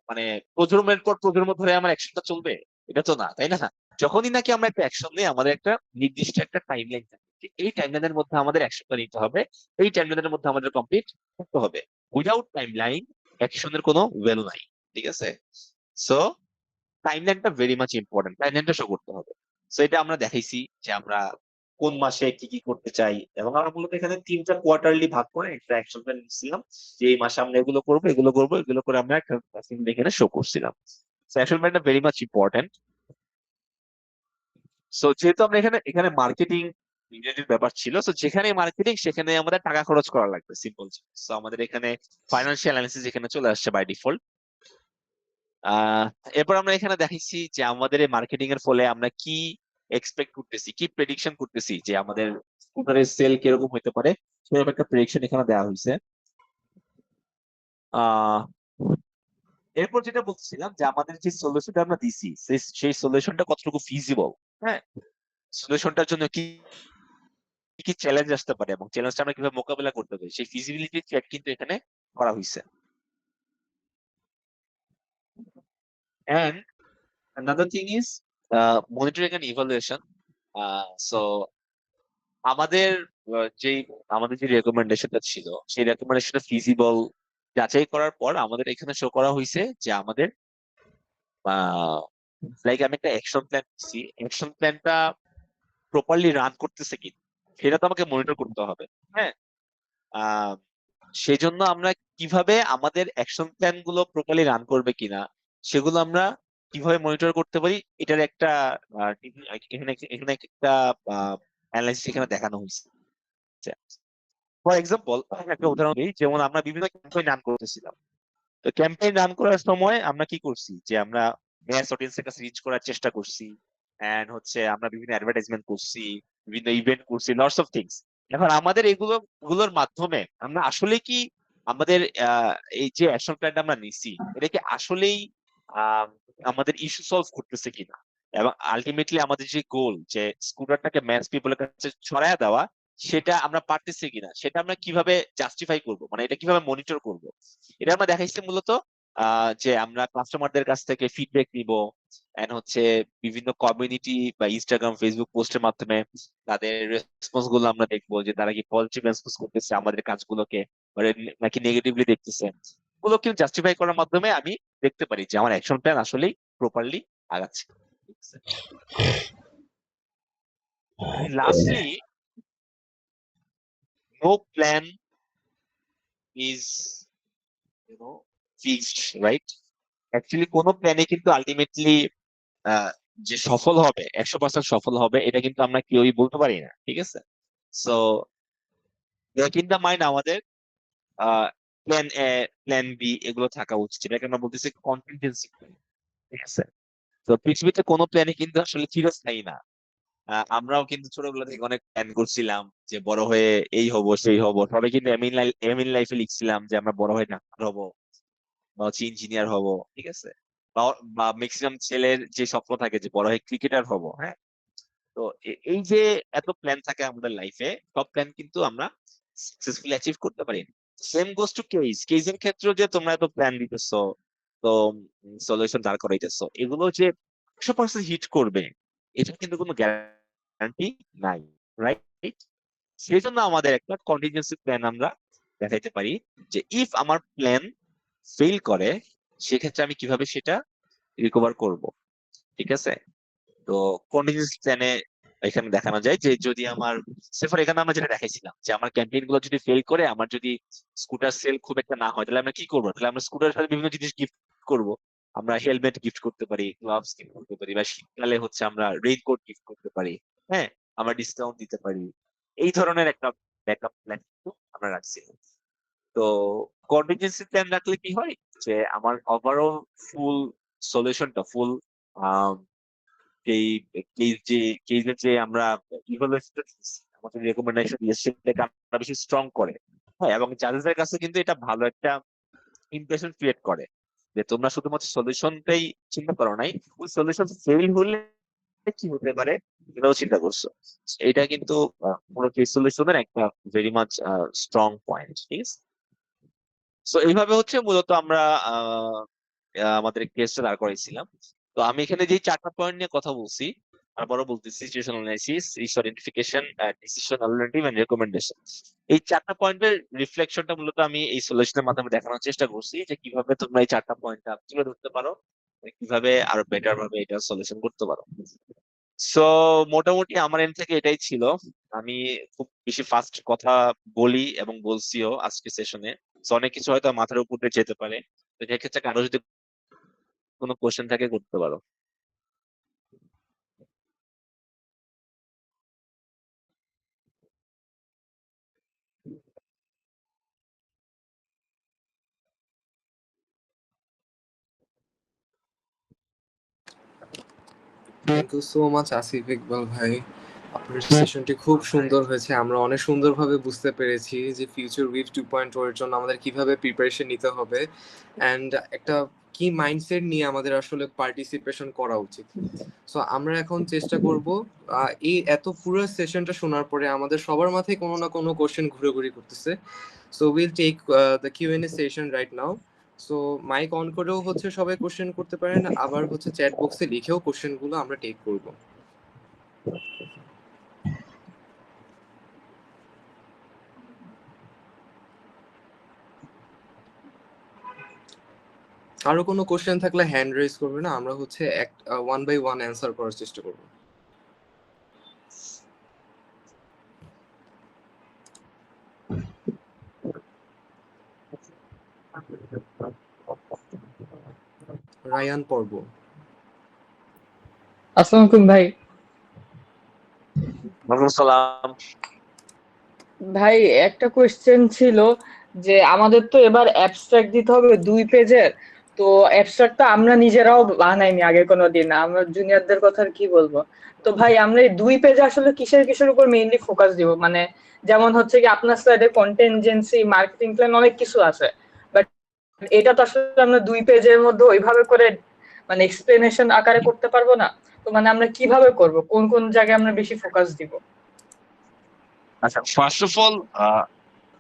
মানে প্রজন্মের পর প্রজন্ম ধরে আমার অ্যাকশনটা চলবে, এটা তো না, তাই না? যখনই নাকি আমরা একটা অ্যাকশন নিই, আমাদের একটা নির্দিষ্ট একটা টাইমলাইন থাকে, এই টাইমলাইনের মধ্যে আমাদের অ্যাকশনটা নিতে হবে, এই টাইমলাইনের মধ্যে আমাদের কমপ্লিট করতে হবে। উইদাউট টাইমলাইন অ্যাকশনের কোনো ভ্যালু নাই, ঠিক আছে? সো টাইমলাইনটা ভেরি মাচ ইম্পর্টেন্ট, টাইমলাইনটা শো করতে হবে। সো এটা আমরা দেখাইছি যে আমরা কোন মাসে কি কি করতে চাই, এবং আমরা মূলত এখানে 3টা কোয়ার্টারলি ভাগ করে একটা অ্যাকশন প্ল্যান নিচ্ছিলাম, যে এই মাসে আমরা এগুলো করবো, এগুলো করবো, এগুলো করে আমরা একটা এখানে শো করছিলাম। অ্যাকশন প্ল্যানটা ভেরি মাচ ইম্পর্টেন্ট। সো যেহেতু আমরা এখানে এখানে মার্কেটিং রিলেটেড ব্যাপার ছিল, তো যেখানে মার্কেটিং সেখানে আমাদের টাকা খরচ করা লাগবে, সিম্পল। সো আমাদের এখানে ফাইন্যান্সিয়াল অ্যানালিসিস এখানে চলে আসছে বাই ডিফল্ট। আহ এরপর আমরা এখানে দেখাইছি যে আমাদের এই মার্কেটিং এর ফলে আমরা কি এক্সপেক্ট করতেছি, কি প্রেডিকশন করতেছি, যে আমাদের স্কুটারের সেল কিরকম হতে পারে, সেরকম একটা প্রেডিকশন এখানে দেওয়া হয়েছে। আহ এরপর যেটা বলছিলাম যে আমাদের যে সলিউশনটা আমরা দিছি, সেই সলিউশনটা কতটুকু ফিজিবল। হ্যাঁ, সলিউশনটার জন্য কি কি চ্যালেঞ্জ আসতে পারে এবং চ্যালেঞ্জটা আমরা কিভাবে মোকাবেলা করতে পারি, সেই ফিজিবিলিটি চেক কিন্তু এখানে করা হয়েছে। And another thing is monitoring and evaluation. So আমাদের যেই আমাদের যে রেকমেন্ডেশনটা ছিল, সেই রেকমেন্ডেশনটা ফিজিবল যাচাই করার পর আমাদের এখানে শো করা হয়েছে যে আমাদের লাইক আমি একটা অ্যাকশন প্ল্যান দিচ্ছি, অ্যাকশন প্ল্যানটা প্রপারলি রান করতেছে কি। সেটা তো আমাকে মনিটর করতে হবে। হ্যাঁ, আহ সেই জন্য আমরা কিভাবে আমাদের অ্যাকশন প্ল্যান গুলো প্রপারলি রান করবে কিনা সেগুলো আমরা কিভাবে মনিটর করতে পারি, এটার একটা এখানে এখানে একটা অ্যানালাইসিস এখানে দেখানো হয়েছে। ফর এক্সাম্পল, একটা উদাহরণ দিই, যেমন আমরা বিভিন্ন ক্যাম্পেইন রান করতেছিলাম। তো ক্যাম্পেইন রান করার সময় আমরা কি করছি, যে আমরা ম্যাস অডিয়েন্সের কাছে রিচ করার চেষ্টা করছি, এন্ড হচ্ছে আমরা বিভিন্ন অ্যাডভার্টাইজমেন্ট করছি, বিভিন্ন ইভেন্ট করছি, লটস অফ থিংস। এখন আমাদের এগুলোর মাধ্যমে আমরা আসলে কি আমাদের এই যে অ্যাকশন প্ল্যানটা আমরা নিছি, এটা কি আসলেই আহ, আমাদের ইস্যু সলভ করতেছে কিনা, এবং আলটিমেটলি আমাদের যে গোল, যে স্কুটারটাকে ম্যাস পিপলের কাছে ছড়ায় দেওয়া, সেটা আমরা পারতেছি কিনা, সেটা আমরা কিভাবে জাস্টিফাই করব, মানে এটা কিভাবে মনিটর করব। এটা আমরা দেখাইছি মূলত যে আমরা কাস্টমারদের কাছ থেকে ফিডব্যাক নিব, এন্ড হচ্ছে বিভিন্ন কমিউনিটি বা ইনস্টাগ্রাম ফেসবুক পোস্টের মাধ্যমে তাদের রেসপন্স গুলো আমরা দেখবো, যে তারা কি পজিটিভ রেসপন্স করতেছে আমাদের কাজগুলোকে, নাকি নেগেটিভলি দেখতেছে। ওগুলো কিন্তু জাস্টিফাই করার মাধ্যমে আমি দেখতে পারি যে আমার অ্যাকশন প্ল্যান আসলেই প্রপারলি আগাচ্ছে। Lastly, no plan is fixed, right? Actually কোনো প্ল্যানে কিন্তু আলটিমেটলি যে সফল হবে, 100% সফল হবে, এটা কিন্তু আমরা কেউই বলতে পারি না, ঠিক আছে? সো ইন দা মাইন্ড আমাদের প্ল্যান এ, প্ল্যান বি এগুলো থাকা উচিত, যেটাকে আমরা বলতেছি কন্টিনজেন্সি প্ল্যান, ঠিক আছে? তো পৃথিবীতে কোনো প্ল্যানই কিন্তু আসলে চিরস্থায়ী না। আমরাও কিন্তু ছোটবেলা থেকে অনেক প্ল্যান করছিলাম যে বড় হয়ে এই হব সেই হব, সবাই কিন্তু এম ইন লাইফে লিখছিলাম যে আমরা বড় হয়ে ডাক্তার হব বা হচ্ছে ইঞ্জিনিয়ার হব, ঠিক আছে? বা বা ম্যাক্সিমাম ছেলের যে স্বপ্ন থাকে যে বড় হয়ে ক্রিকেটার হব। হ্যাঁ, তো এই যে এত প্ল্যান থাকে আমাদের লাইফে, সব প্ল্যান কিন্তু আমরা সাকসেসফুলি অ্যাচিভ করতে পারি। সেম গোস টু কেজের ক্ষেত্রেও, যে তোমরা এত প্ল্যান দিতেছো, তো সলিউশন দাঁড় করাইতেছো, এগুলো যে 100% হিট করবে, এটা কিন্তু কোনো গ্যারান্টি নাই, রাইট? সেই জন্য আমাদের একটা কন্টিনজেন্সি প্ল্যান আমরা দেখাইতে পারি, যে ইফ আমার প্ল্যান ফেল করে, সেক্ষেত্রে আমি কিভাবে সেটা রিকভার করব, ঠিক আছে? তো কন্টিনিউয়াস প্ল্যানে এখানে দেখানো যায় যে যদি আমার সেফর, এখানে আমরা যেটা দেখাইছিলাম যে আমার ক্যাম্পেইন গুলো যদি ফেল করে, আমার যদি স্কুটার সেল খুব একটা না হয়, তাহলে আমরা কি করবো? তাহলে আমরা স্কুটারের সাথে বিভিন্ন জিনিস গিফট করব। আমরা হেলমেট গিফট করতে পারি, গ্লাভস গিফট করতে পারি, বা শীতকালে হচ্ছে আমরা রেইনকোট গিফট করতে পারি। হ্যাঁ, আমরা ডিসকাউন্ট দিতে পারি। এই ধরনের একটা ব্যাকআপ প্ল্যান কিন্তু আমরা রাখছি। তো কন্টিনজেন্সি প্ল্যান রাখলে কি হয়, যে আমার ওভারঅল ফুল সলিউশনটা, ফুল এই কেস যে কেসের যে আমরা ইভালুয়েশন, আমাদের রেকমেন্ডেশন সেটাকে আমরা বেশি স্ট্রং করে। হ্যাঁ, এবং জাজেসের কাছে কিন্তু এটা ভালো একটা ইমপ্রেশন ক্রিয়েট করে, যে তোমরা শুধুমাত্র সলিউশনটাই চিন্তা করো নাই, ওই সলিউশন ফেল হলে কি হতে পারে এটাও চিন্তা করছো। এটা কিন্তু পুরো কেস সলিউশনের একটা ভেরি মাচ স্ট্রং পয়েন্ট, ঠিক আছে? তো এইভাবে হচ্ছে মূলত আমরা আহ আমাদের কেসটা দাঁড় করাইছিলাম। তো আমি এখানে যে 4টা পয়েন্ট নিয়ে কথা বলছি, আবারও বলতেছি: situation analysis, risk identification, decision alternative and recommendation. এই 4টা পয়েন্টের রিফ্লেকশনটা মূলত আমি এই সলিউশনের মাধ্যমে দেখানোর চেষ্টা করছি, যে কিভাবে তোমরা এই 4টা পয়েন্টটা তুলে ধরতে পারো, কিভাবে আরো বেটার ভাবে এটা সলিউশন করতে পারো। সো মোটামুটি আমার এন্ড থেকে এটাই ছিল। আমি খুব বেশি ফাস্ট কথা বলি এবং বলছিও আজকে সেশনে। অনেক কিছু হয়তো মাথার উপর দিয়ে যেতে পারে। তো সেক্ষেত্রে কারো যদি কোনো কোশ্চেন থাকে করতে পারো। Thank you so much Asif Iqbal ভাই, আপনার সেশনটি খুব সুন্দর হয়েছে। আমরা অনেক সুন্দরভাবে বুঝতে পেরেছি যে ফিউচার উইভ 2.0 এর জন্য আমাদের কিভাবে প্রিপারেশন নিতে হবে, অ্যান্ড একটা কি মাইন্ডসেট নিয়ে আমাদের আসলে পার্টিসিপেশন করা উচিত। সো আমরা এখন চেষ্টা করব, এই এত পুরো সেশনটা শোনার পরে আমাদের সবার মাথায় কোনো না কোনো কোশ্চেন ঘুরে করতেছে। So will take the Q and A session right now. So mic on করেও হচ্ছে সবাই কোশ্চেন করতে পারেন, আবার হচ্ছে চ্যাট বক্সে লিখেও কোশ্চেনগুলো আমরা টেক করব। আরো কোনো কোশ্চেন থাকলে হ্যান্ড রেজ করবে না, আমরা হচ্ছে এক ওয়ান বাই ওয়ান অ্যান্সার করার চেষ্টা করব। রায়ান পর্ব। আসসালামু আলাইকুম ভাই। ওয়ালাইকুম আসসালাম। ভাই একটা কোয়েশ্চেন ছিল যে আমাদের তো এবার অ্যাবস্ট্রাক্ট দিতে হবে 2 পেজের। তো অ্যাবস্ট্রাক্টটা আমরা নিজেরাও বানাইনি আগে কোনোদিন, আমরা জুনিয়রদের কথা আর কি বলবো। তো ভাই আমরা এই 2 পেজে আসলে কিসের কিসের উপর মেইনলি ফোকাস দিব, মানে যেমন হচ্ছে কি আপনার স্লাইডে কন্টেনজেন্সি মার্কেটিং প্ল্যান অনেক কিছু আছে, বাট এটা তো আসলে আমরা 2 পেজের মধ্যে ওইভাবে করে মানে এক্সপ্লেনেশন আকারে করতে পারবো না। তো মানে আমরা কিভাবে করব, কোন কোন জায়গায় আমরা বেশি ফোকাস দিব? আচ্ছা, ফার্স্ট অফ অল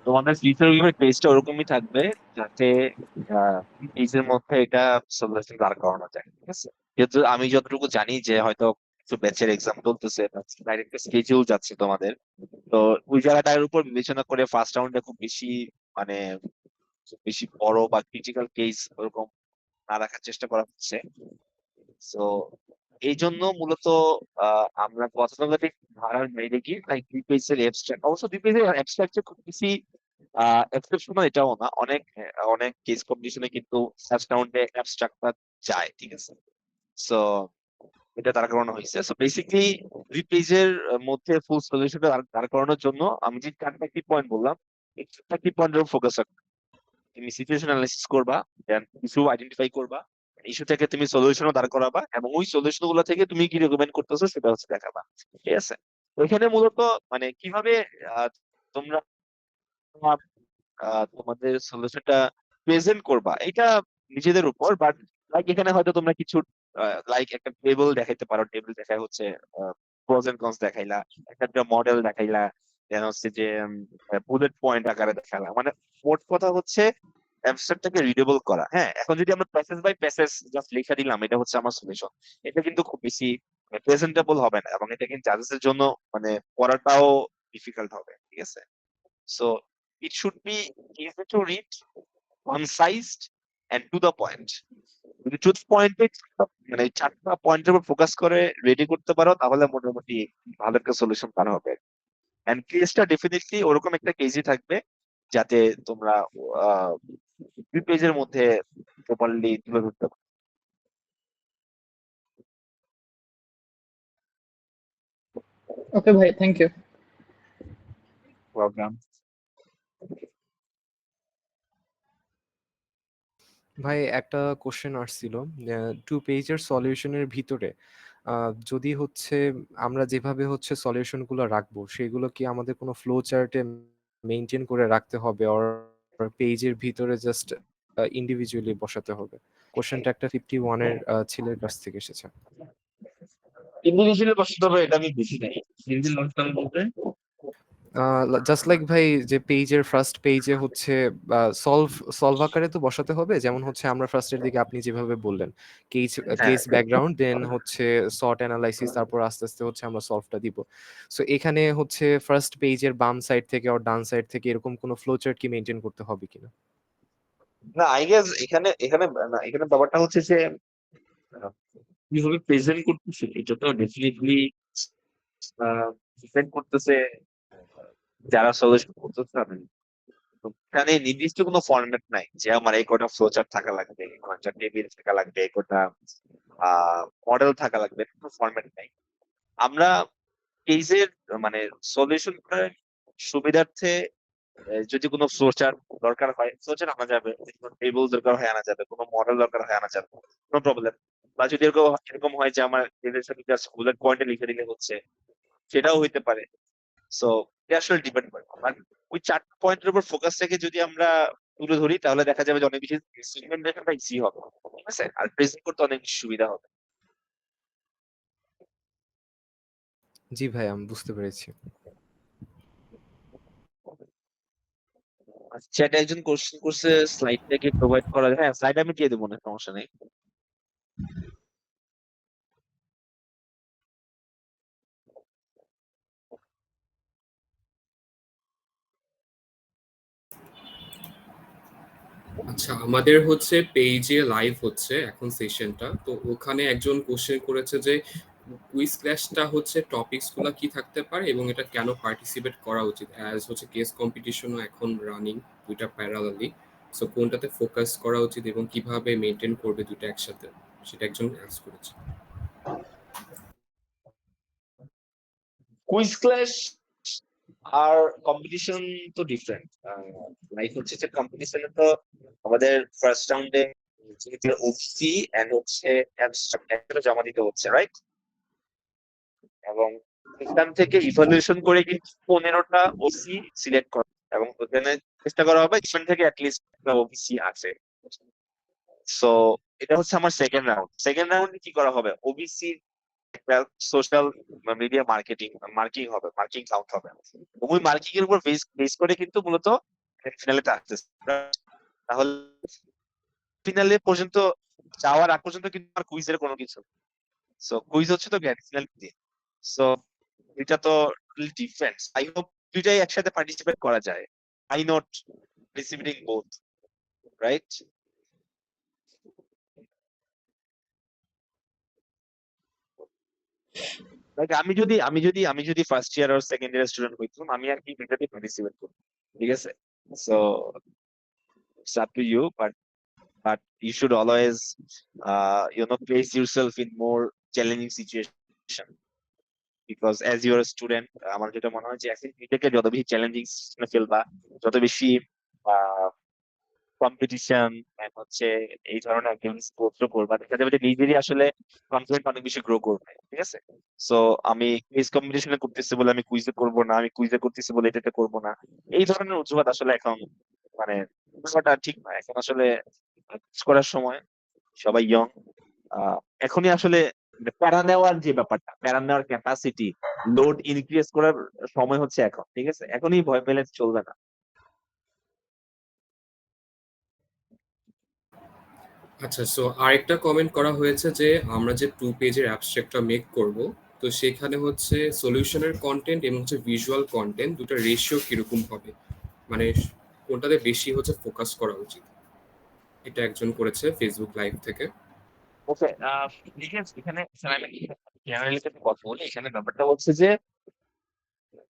তোমাদের ফিচার পেজটা ওরকমই থাকবে যাতে পেজের মধ্যে এটা সলিউশন দাঁড় করানো যায়, ঠিক আছে? যেহেতু আমি যতটুকু জানি যে হয়তো কিছু ব্যাচের এক্সাম চলতেছে, ডাইরেক্ট স্কেজুল যাচ্ছে তোমাদের, তো ওই জায়গাটার উপর বিবেচনা করে ফার্স্ট রাউন্ডে খুব বেশি মানে খুব বেশি বড় বা ক্রিটিক্যাল কেস ওরকম না রাখার চেষ্টা করা হচ্ছে। তো এই জন্য মূলত আমরা গতানুগতিক ধারার বাইরে গিয়ে লাইক 2 পেজের অ্যাবস্ট্রাক্ট, অবশ্য 2 পেজের অ্যাবস্ট্রাক্ট খুব বেশি এক্সেপশনাল এটাও না, অনেক অনেক কেস কম্পিটিশনে কিন্তু ফার্স্ট রাউন্ডে অ্যাবস্ট্রাক্টটা যায়, ঠিক আছে? সো এটা দাঁড় করানো হয়েছে। সো বেসিক্যালি 2 পেজের মধ্যে ফুল সলিউশনটা দাঁড় করানোর জন্য আমি যে 4টা কি পয়েন্ট বললাম, এই 4টা কি পয়েন্টের ফোকাস রাখবে। তুমি সিচুয়েশন অ্যানালাইসিস করবা, দেন ইস্যু আইডেন্টিফাই করবা, ইস্যু থেকে তুমি সলিউশনও দাঁড় করাবা, এবং ওই সলিউশন গুলো থেকে তুমি কি রেকমেন্ড করতেছো সেটা হচ্ছে দেখাবা, ঠিক আছে? তো এখানে মূলত মানে কিভাবে আহ, তোমরা তোমাদের সলিউশনটা প্রেজেন্ট করবা এটা নিজেদের উপর। বাট লাইক এখানে হয়তো তোমরা কিছু লাইক একটা টেবিল দেখাইতে পারো, টেবিল দেখায় হচ্ছে প্রোজ এন্ড কনস দেখাইলা, একটা মডেল দেখাইলা, দেন হচ্ছে যে বুলেট পয়েন্ট আকারে দেখালা, মানে মোট কথা হচ্ছে অ্যাবস্ট্রাক্টটাকে রিডেবল করা। হ্যাঁ, এখন যদি আমরা প্যাসেজ বাই প্যাসেজ জাস্ট লিখে দিলাম এটা হচ্ছে আমার সলিউশন, এটা কিন্তু খুব বেশি প্রেজেন্টেবল হবে না, এবং এটা কিন্তু জাজেসের জন্য মানে পড়াটাও ডিফিকাল্ট হবে, ঠিক আছে? So it should be easy to read, concise and to the point. যদি টু দ্য পয়েন্টে মানে 4টা পয়েন্টের উপর ফোকাস করে রেডি করতে পারো তাহলে মোটামুটি ভালো একটা সলিউশন পার হবে। এন্ড কেসটা ডেফিনেটলি ওরকম একটা কেসই থাকবে যাতে তোমরা 2 পেজের মধ্যে প্রপারলি তুলে ধরতে পারো। ওকে ভাই, থ্যাংক ইউ। প্রোগ্রাম ভাই একটা কোশ্চেন আসছিল, 2 পেজের সলিউশনের ভিতরে যদি হচ্ছে আমরা যেভাবে হচ্ছে সলিউশনগুলো রাখবো সেগুলো কি আমাদের কোনো ফ্লো চার্টে মেনটেন করে রাখতে হবে, আর পেজের ভিতরে জাস্ট ইন্ডিভিজুয়ালি বসাতে হবে? কোশ্চেনটা একটা 51-এর ছেলের কাছ থেকে এসেছে। ইন্ডিভিজুয়ালি বসাতে হবে এটা আমি বুঝি নাই, ইন্ডিভিজুয়াল বসাতে বলতে জাস্ট লাইক ভাই, যে পেজের ফার্স্ট পেজে হচ্ছে সলভ সলভ আকারে তো বসাতে হবে, যেমন হচ্ছে আমরা ফার্স্টের দিকে আপনি যেভাবে বললেন কেস হ্যাঁ। কেস ব্যাকগ্রাউন্ড, দেন হচ্ছে সর্ট অ্যানালাইসিস, তারপর আস্তে আস্তে হচ্ছে আমরা সলভটা দিব। সো এখানে হচ্ছে ফার্স্ট পেজের বাম সাইড থেকে আর ডান সাইড থেকে এরকম কোনো ফ্লো চার্ট কি মেনটেন করতে হবে কিনা? না, আই গেস এখানে এখানে না, এখানে ব্যাপারটা হচ্ছে যে কিভাবে প্রেজেন্ট করতেছে এটা তো ডেফিনেটলি ডিপেন্ড করতেছে যারা সলিউশন করতেছে তাদের। তো এখানে নির্দিষ্ট কোনো ফরম্যাট নাই যে আমার এই কটা ফ্লোচার্ট থাকা লাগবে, এই কটা টেবিল থাকা লাগবে, এই কটা মডেল থাকা লাগবে, কোনো ফরম্যাট নাই। আমরা কেসের মানে সলিউশন করার সুবিধার্থে যদি কোনো ফ্লোচার্ট দরকার হয় ফ্লোচার্ট আনা যাবে, কোনো টেবিল দরকার হয় আনা যাবে, কোনো মডেল দরকার হয় আনা যাবে, নো প্রবলেম। বা যদি এরকম এরকম হয় যে আমার এদের সাথে জাস্ট বুলেট পয়েন্টে লিখে দিলে হচ্ছে, সেটাও হইতে পারে। সো এটা আসলে ডিপেন্ড করে, আর ওই 4টা পয়েন্টের উপর ফোকাস রেখে যদি আমরা তুলে ধরি তাহলে দেখা যাবে যে অনেক বেশি সেগমেন্টেশনটা ইজি হবে, ঠিক আছে? আর প্রেজেন্ট করতে অনেক বেশি সুবিধা হবে। জি ভাই, আমি বুঝতে পেরেছি। চ্যাটে একজন কোশ্চেন করছে স্লাইডটা কি প্রোভাইড করা যায়? হ্যাঁ, স্লাইড আমি দিয়ে দেবো না, সমস্যা নেই। আচ্ছা, আমাদের হচ্ছে পেজে লাইভ হচ্ছে এখন সেশনটা, তো ওখানে একজন কোশ্চেন করেছে যে কুইজ ক্লাসটা হচ্ছে টপিকস গুলা কি থাকতে পারে এবং এটা কেন পার্টিসিপেট করা উচিত, অ্যাজ হচ্ছে কেস কম্পিটিশনও এখন রানিং দুইটা প্যারালালি। সো কোনটাতে ফোকাস করা উচিত এবং কিভাবে মেনটেন করবে দুটো একসাথে, সেটা একজন অ্যাস্ক করেছে। কুইজ ক্লাস আর কম্পিটিশন তো ডিফারেন্ট। লাইক হচ্ছে যে কম্পিটিশনে তো আমাদের ফার্স্ট রাউন্ডে ওসি এন্ড হচ্ছে অ্যাবস্ট্রাক্ট একটা জমা দিতে হচ্ছে, রাইট? এবং এখান থেকে ইভালুয়েশন করে কিন্তু 15টা ওসি সিলেক্ট করা এবং ওখানে চেষ্টা করা হবে এখান থেকে অ্যাটলিস্ট একটা ওবিসি আছে। সো এটা হচ্ছে আমার সেকেন্ড রাউন্ড। সেকেন্ড রাউন্ডে কি করা হবে, ওবিসি একটা সোশ্যাল মিডিয়া মার্কিং হবে, মার্কিং কাউন্ট হবে। ওই মার্কিং এর উপর বেস করে কিন্তু মূলত ফিনালে আসতেছে। তাহলে ফিনালে পর্যন্ত যাওয়ার আগ পর্যন্ত কিন্তু আমার কুইজের কোনো কিছু, সো কুইজ হচ্ছে তো গ্র্যান্ড ফিনাল দিয়ে। সো এটা তো ডিফারেন্স। আই হোপ দুইটাই একসাথে পার্টিসিপেট করা যায়। I not receiving both, right? Like আমি যদি ফার্স্ট ইয়ার আর সেকেন্ড ইয়ার স্টুডেন্ট হইতাম, আমি আর কি দুইটাতে পার্টিসিপেট করতাম, ঠিক আছে? So it's up to you, but you should always place yourself in more challenging situation, because as you are a student, আমার যেটা মনে হয় যে এখন নিজেকে যত বেশি চ্যালেঞ্জিং ফেলবা, যত বেশি কম্পিটিশন হচ্ছে এই ধরনের অ্যাক্টিভিটিস করবা, দেখা যাবে যে নিজেরই আসলে কনফিডেন্ট অনেক বেশি গ্রো করবে, ঠিক আছে? সো আমি কুইজ কম্পিটিশনে করতেছি বলে আমি কুইজে করবো না, আমি কুইজে করতেছি বলে এটাতে করবো না, এই ধরনের অজুহাত আসলে এখন মানে ব্যাপারটা ঠিক না। এখন আসলে কাজ করার সময়, সবাই ইয়ং, এখনই আসলে প্যারা নেওয়ার যে ব্যাপারটা, প্যারা নেওয়ার ক্যাপাসিটি, লোড ইনক্রিজ করার সময় হচ্ছে এখন, ঠিক আছে? এখনই ভয় পেলে চলবে না। আচ্ছা, সো আরেকটা কমেন্ট করা হয়েছে যে আমরা যে 2 পেজের অ্যাবস্ট্রাক্টটা মেক করব, তো সেখানে হচ্ছে সলিউশনের কন্টেন্ট এবং হচ্ছে ভিজুয়াল কন্টেন্ট দুটো রেশিও কিরকম হবে, মানে কোনটাতে বেশি হচ্ছে ফোকাস করা উচিত, এটা একজন করেছে ফেসবুক লাইভ থেকে। ওকে, এখানে জেনারেলি কথা বলি। এখানে ব্যাপারটা হচ্ছে যে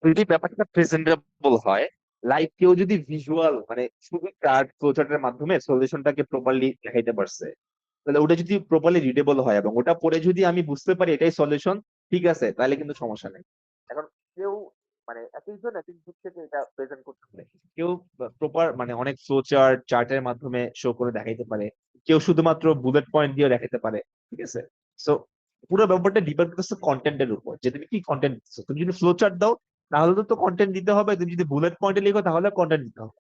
যদি ব্যাপারটা প্রেজেন্টেবল হয়, লাইক কেউ যদি ভিজুয়াল মানে শুধু চার্ট ফ্লোচার্টের মাধ্যমে সলিউশনটাকে প্রপারলি দেখাইতে পারছে, তাহলে ওটা যদি প্রপারলি রিডেবল হয় এবং ওটা পরে যদি আমি বুঝতে পারি এটাই সলিউশন, ঠিক আছে, তাহলে কিন্তু সমস্যা নেই। এখন কেউ মানে একজন থেকে এটা প্রেজেন্ট করতে পারে, কেউ প্রপার মানে অনেক ফ্লো চার্টের মাধ্যমে শো করে দেখাইতে পারে, কেউ শুধুমাত্র বুলেট পয়েন্ট দিয়ে দেখাতে পারে, ঠিক আছে? সো পুরো ব্যাপারটা ডিপেন্ড করতেছে কন্টেন্টের উপর, যে তুমি কি কন্টেন্ট দিচ্ছ। তুমি যদি ফ্লো চার্ট দাও তাহলে তো কন্টেন্ট দিতে হবে, তুমি যদি বুলেট পয়েন্টে লিখো তাহলে কন্টেন্ট দিতে হবে।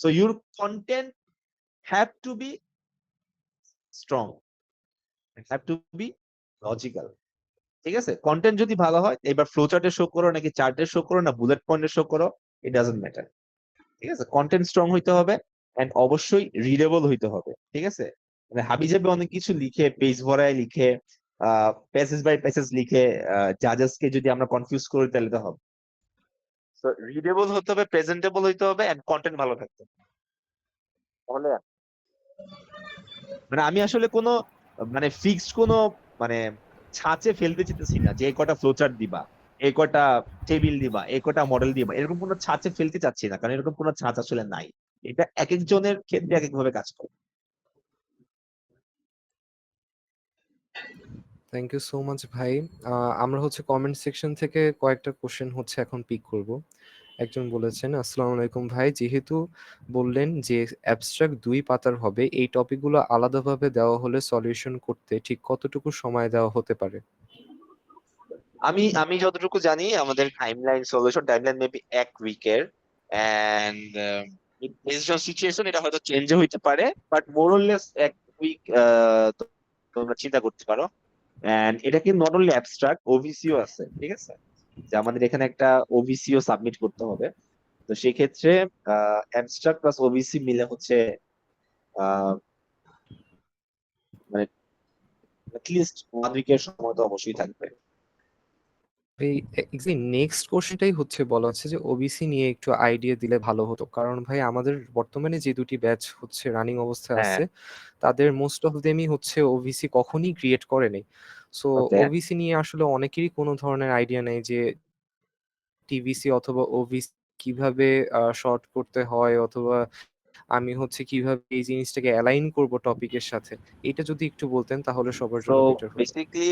So your content have to be strong, have to be logical, ঠিক আছে? কন্টেন্ট যদি ভালো হয়, এবার ফ্লো চার্টে শো করো নাকি চার্টে শো করো না বুলেট পয়েন্টে শো করো, ইট ডাজন্ট ম্যাটার, ঠিক আছে? কন্টেন্ট স্ট্রং হইতে হবে এন্ড অবশ্যই রিডেবল হইতে হবে, ঠিক আছে? মানে হাবিজাবি অনেক কিছু লিখে, পেজ ভরায় লিখে, প্যাসেজ বাই প্যাসেজ লিখে জাজেসকে যদি আমরা কনফিউজ করি তাহলে তো হবে। সো রিডেবল হতে হবে, প্রেজেন্টেবল হইতে হবে এন্ড কন্টেন্ট ভালো থাকতে হবে। তাহলে মানে আমি আসলে কোনো মানে ফিক্সড কোনো মানে ছাঁচে ফেলতে চাইতেছি না যে এই কটা ফ্লোচার্ট দিবা, এই কটা টেবিল দিবা, এই কটা মডেল দিবা, এরকম কোনো ছাঁচে ফেলতে চাচ্ছি না, কারণ এরকম কোনো ছাঁচ আসলে নাই। এটা এক একজনের ক্ষেত্রে এক এক ভাবে কাজ করে। থ্যাংক ইউ সো মাচ ভাই। আমরা হচ্ছে কমেন্ট সেকশন থেকে কয়েকটা কোশ্চেন হচ্ছে এখন পিক করব। একজন বলেছেন, আসসালামু আলাইকুম ভাই, যেহেতু বললেন যে অ্যাবস্ট্রাক্ট 2 পাতার হবে, এই টপিকগুলো আলাদাভাবে দেওয়া হলে সলিউশন করতে ঠিক কতটুকু সময় দেওয়া হতে পারে? আমি আমি যতটুকু জানি আমাদের সলিউশন টাইমলাইন মেবি 1 উইকের, এন্ড বেসড অন সিচুয়েশন এটা হয়তো চেঞ্জ হইতে পারে, but more or less 1 week তোমরা চিন্তা করতে পারো। এন্ড এটা কি নট অনলি অ্যাবস্ট্রাক্ট, ওভিসিও আছে, ঠিক আছে? যে আমাদের এখানে একটা ওভিসিও সাবমিট করতে হবে। তো সেই ক্ষেত্রে অ্যাবস্ট্রাক্ট প্লাস ওভিসি মিলে হচ্ছে আহ মানে লিস্ট 1 উইকের সময় তো অবশ্যই থাকবে। এই নেক্সট কোশ্চেনটাই হচ্ছে বলা হচ্ছে যে ওবিসি নিয়ে একটু আইডিয়া দিলে ভালো হতো, কারণ ভাই আমাদের বর্তমানে যে দুটি ব্যাচ হচ্ছে রানিং অবস্থায় হ্যাঁ, আছে তাদের মোস্ট অফ দেমই হচ্ছে ওবিসি কখনই ক্রিয়েট করেনি। So okay. ওবিসি নিয়ে আসলে অনেকেরই কোনো ধরনের আইডিয়া নেই যে টিভিসি অথবা ওবিসি কিভাবে শর্ট করতে হয়, অথবা আমি হচ্ছে কিভাবে এই জিনিসটাকে অ্যালাইন করব টপিকের সাথে, এটা যদি একটু বলতেন তাহলে সবার তো জন্য বেটার হতো। বেসিকলি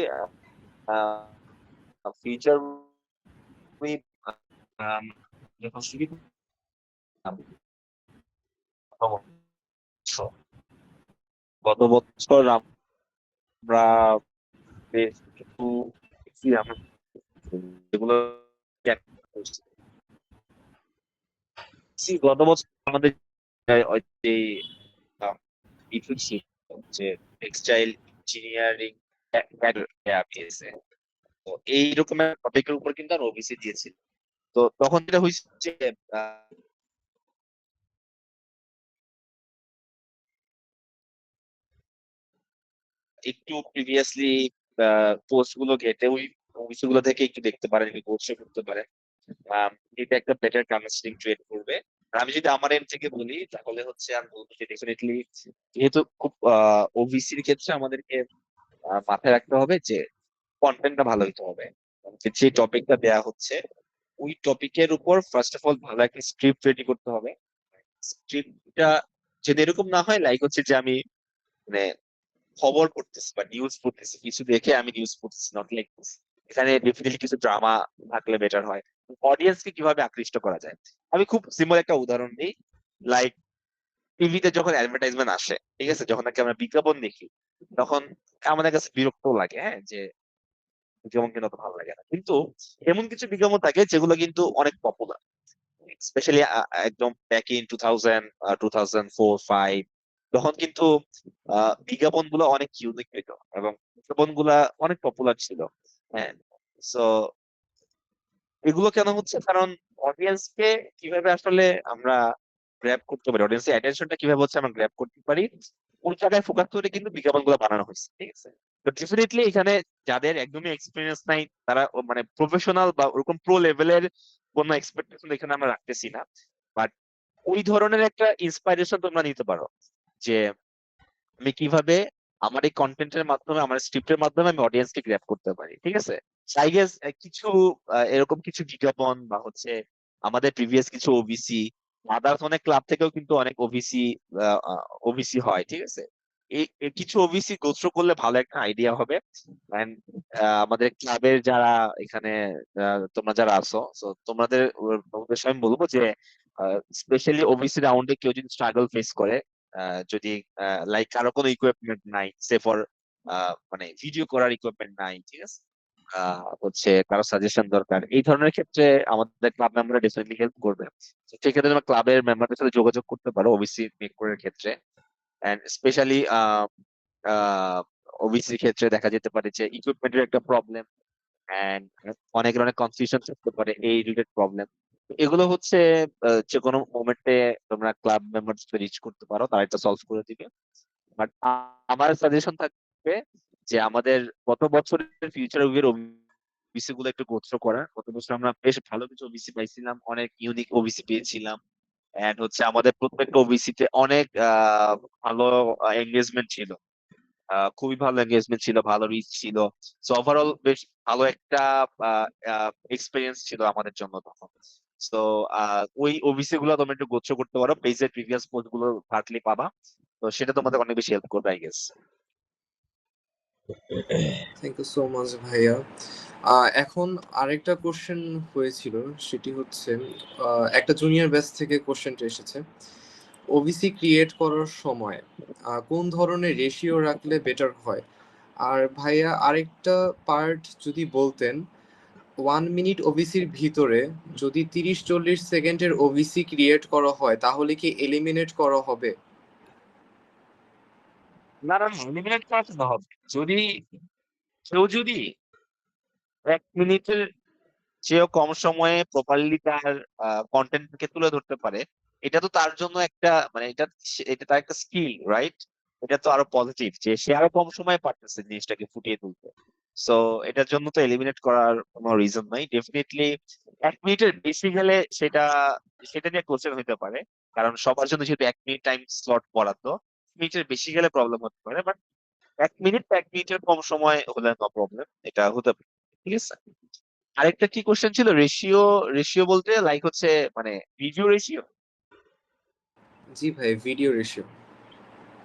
ফিউচার উইথ যখন শুরু করলাম, গত বছর আমরা বেশ কিছু exam যেগুলো crack করছি। গত বছর আমাদের যে কিছু ছিল যে টেক্সটাইল ইঞ্জিনিয়ারিং পেয়েছে, তো এইরকম টপিকের উপর কিন্তু আর ওবিসি দিয়েছিল। তো তখন যেটা হয়েছে যে আহ, একটু প্রিভিয়াসলি পোস্ট গুলো ঘেটে ওই বিষয়গুলো থেকে একটু দেখতে পারেন, একটু কোর্স করতে পারেন। এটা একটা বেটার কাউন্সিলিং ট্রেড করবে। আর আমি যদি আমার এন্ড থেকে বলি তাহলে হচ্ছে আমি বলবো যে ডেফিনেটলি, যেহেতু খুব ওবিসির ক্ষেত্রে আমাদেরকে মাথায় রাখতে হবে যে কন্টেন্টটা ভালো হইতে হবে। যে টপিকটা দেয়া হচ্ছে ওই টপিকের উপর ফার্স্ট অফ অল ভালো একটা স্ক্রিপ্ট রেডি করতে হবে। স্ক্রিপ্টটা যদি এরকম না হয়, লাইক হচ্ছে যে আমি মানে খবর পড়তেছি বা নিউজ পড়তেছি, কিছু দেখে আমি নিউজ পড়তেছি, নট লাইক দিস। এখানে ডেফিনেটলি কিছু ড্রামা থাকলে বেটার হয়। অডিয়েন্সকে কিভাবে আকৃষ্ট করা যায়, আমি খুব সিম্পল একটা উদাহরণ দিই। লাইক টিভিতে যখন অ্যাডভার্টাইজমেন্ট আসে, ঠিক আছে, যখন নাকি আমরা বিজ্ঞাপন দেখি, তখন আমাদের কাছে বিরক্ত লাগে, হ্যাঁ, যে বিজ্ঞাপন কিন্তু অত ভালো লাগে না। কিন্তু এমন কিছু বিজ্ঞাপন থাকে যেগুলো কিন্তু অনেক পপুলার, স্পেশালি একদম ব্যাক ইন 2004-5, তখন কিন্তু বিজ্ঞাপন গুলো অনেক ইউনিক পেত এবং বিজ্ঞাপন গুলা অনেক পপুলার ছিল। হ্যাঁ, সো এগুলো কেন হচ্ছে, কারণ অডিয়েন্সকে কিভাবে আসলে আমরা গ্র্যাব করতে পারি, অডিয়েন্সের অ্যাটেনশনটা কিভাবে হচ্ছে আমরা গ্র্যাব করতে পারি, ওই জায়গায় ফোকাস করে কিন্তু বিজ্ঞাপন গুলো বানানো হয়েছে, ঠিক আছে। তো ডেফিনেটলি এখানে যাদের একদমই এক্সপিরিয়েন্স নাই, তারা মানে প্রফেশনাল বা ওরকম প্রো লেভেলের কোনো এক্সপেকটেশন এখানে আমরা রাখতেছি না। বাট ওই ধরনের একটা ইন্সপাইরেশন তোমরা নিতে পারো যে আমি কিভাবে আমার এই কন্টেন্টের মাধ্যমে, আমার স্ক্রিপ্টের মাধ্যমে আমি অডিয়েন্সকে গ্র্যাব করতে পারি, ঠিক আছে। আই গেস কিছু এরকম কিছু বিজ্ঞাপন বা হচ্ছে আমাদের প্রিভিয়াস কিছু ওবিসি, আদার্স অনেক ক্লাব থেকেও কিন্তু অনেক ওবিসি ওবিসি হয়, ঠিক আছে। এই কিছু ওবিসি গোত্র করলে ভালো একটা আইডিয়া হবে। And, আমাদের ক্লাবের যারা এখানে তোমরা যারা আছো, তো তোমাদের উদ্দেশ্যে আমি বলবো যে স্পেশালি ওবিসি রাউন্ডে কেউ যদি স্ট্রাগল ফেস করে, যদি লাইক কারো কোনো ইকুইপমেন্ট নাই, সে ফর মানে ভিডিও করার ইকুইপমেন্ট নাই, ঠিক আছে, হচ্ছে কারো সাজেশন দরকার, এই ধরনের ক্ষেত্রে আমাদের ক্লাব মেম্বাররা ডেফিনেটলি হেল্প করবে। তো সেক্ষেত্রে তোমরা ক্লাবের মেম্বারদের সাথে যোগাযোগ করতে পারো ওবিসি মেক করার ক্ষেত্রে। এন্ড স্পেশালি ওবিসির ক্ষেত্রে দেখা যেতে পারে যে ইকুইপমেন্টের একটা প্রবলেম, এন্ড অনেকের অনেক কনফিউশন থাকতে পারে এই রিলেটেড প্রবলেম। এগুলো হচ্ছে যে কোনো মোমেন্টে তোমরা ক্লাব মেম্বারস রিচ করতে পারো, তারা এটা সলভ করে দিবে। বাট আমার সাজেশন থাকবে যে আমাদের গত বছরের ফিউচার উইকের ওবিসি গুলো একটু গোত্র করা। গত বছর আমরা বেশ ভালো কিছু ওবিসি পাইছিলাম, অনেক ইউনিক ওবিসি পেয়েছিলাম। এন্ড হচ্ছে আমাদের প্রত্যেকটা ওবিসি তে অনেক ভালো এঙ্গেজমেন্ট ছিল, খুবই ভালো এঙ্গেজমেন্ট ছিল, ভালো রিচ ছিল। সো ওভারঅল বেশ ভালো একটা এক্সপিরিয়েন্স ছিল আমাদের জন্য তখন। তো ওই ওবিসি গুলো তোমরা একটু গোচ্ছ করতে পারো, পেজের প্রিভিয়াস পোস্ট গুলো ঘাটলে পাবা। তো সেটা তোমাদের অনেক বেশি হেল্প করবে, I guess. Thank you so much ভাইয়া। এখন আরেকটা কোশ্চেন হয়েছিল, সেটি হচ্ছে একটা জুনিয়র ব্যাচ থেকে কোশ্চেনটা এসেছে, ওবিসি ক্রিয়েট করার সময় কোন ধরনের রেশিও রাখলে বেটার হয়। আর ভাইয়া আরেকটা পার্ট যদি বলতেন, 1 মিনিট ওবিসির ভিতরে যদি 30-40 সেকেন্ডের ওবিসি ক্রিয়েট করা হয় তাহলে কি এলিমিনেট করা হবে? না না, এলিমিনেট করা তো না হবে। যদি কেউ যদি 1 মিনিটের চেয়েও কম সময়ে প্রপারলি তার কন্টেন্টকে তুলে ধরতে পারে, এটা তো তার জন্য একটা মানে এটা তার একটা স্কিল, রাইট? এটা তো আরো পজিটিভ যে সে আরো কম সময়ে পারতেছে জিনিসটাকে ফুটিয়ে তুলতে। সো এটার জন্য তো এলিমিনেট করার কোনো রিজন নাই। ডেফিনেটলি 1 মিনিটের বেশি গেলে সেটা সেটা নিয়ে কোশ্চেন হতে পারে, কারণ সবার জন্য যেহেতু 1 মিনিট টাইম স্লট বরাদ্দ, মিনিটের বেশি গেলে প্রবলেম হতে পারে। বাট 1 মিনিটের কম সময় হলে নো প্রবলেম, এটা হতে পারে, ঠিক আছে। আরেকটা কি কোশ্চেন ছিল, রেশিও? রেশিও বলতে লাইক হচ্ছে মানে ভিডিও রেশিও? জি ভাই, ভিডিও রেশিও।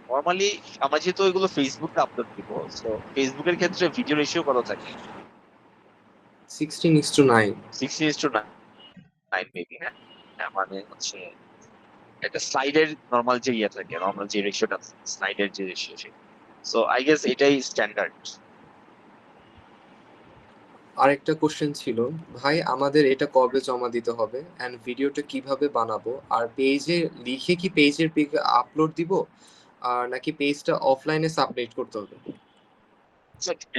নর্মালি আমরা যেহেতু ওইগুলো ফেসবুকে আপলোড দিব, তো ফেসবুকের ক্ষেত্রে ভিডিও রেশিও কত থাকে? 16:9। 16:9 মেবি। হ্যাঁ, মানে হচ্ছে একটা স্লাইডের নর্মাল যে ইয়ে থাকে, নর্মাল যে রেশিওটা, স্লাইডের যে রেশিও, সো আই গেস এটাই স্ট্যান্ডার্ড। আরেকটা কোশ্চেন ছিল, ভাই আমাদের এটা কবে জমা দিতে হবে এন্ড ভিডিওটা কিভাবে বানাবো, আর পেজে লিখে কি পেজের পিক আপলোড দিব, আর নাকি পেজটা অফলাইনে সাবমিট করতে হবে?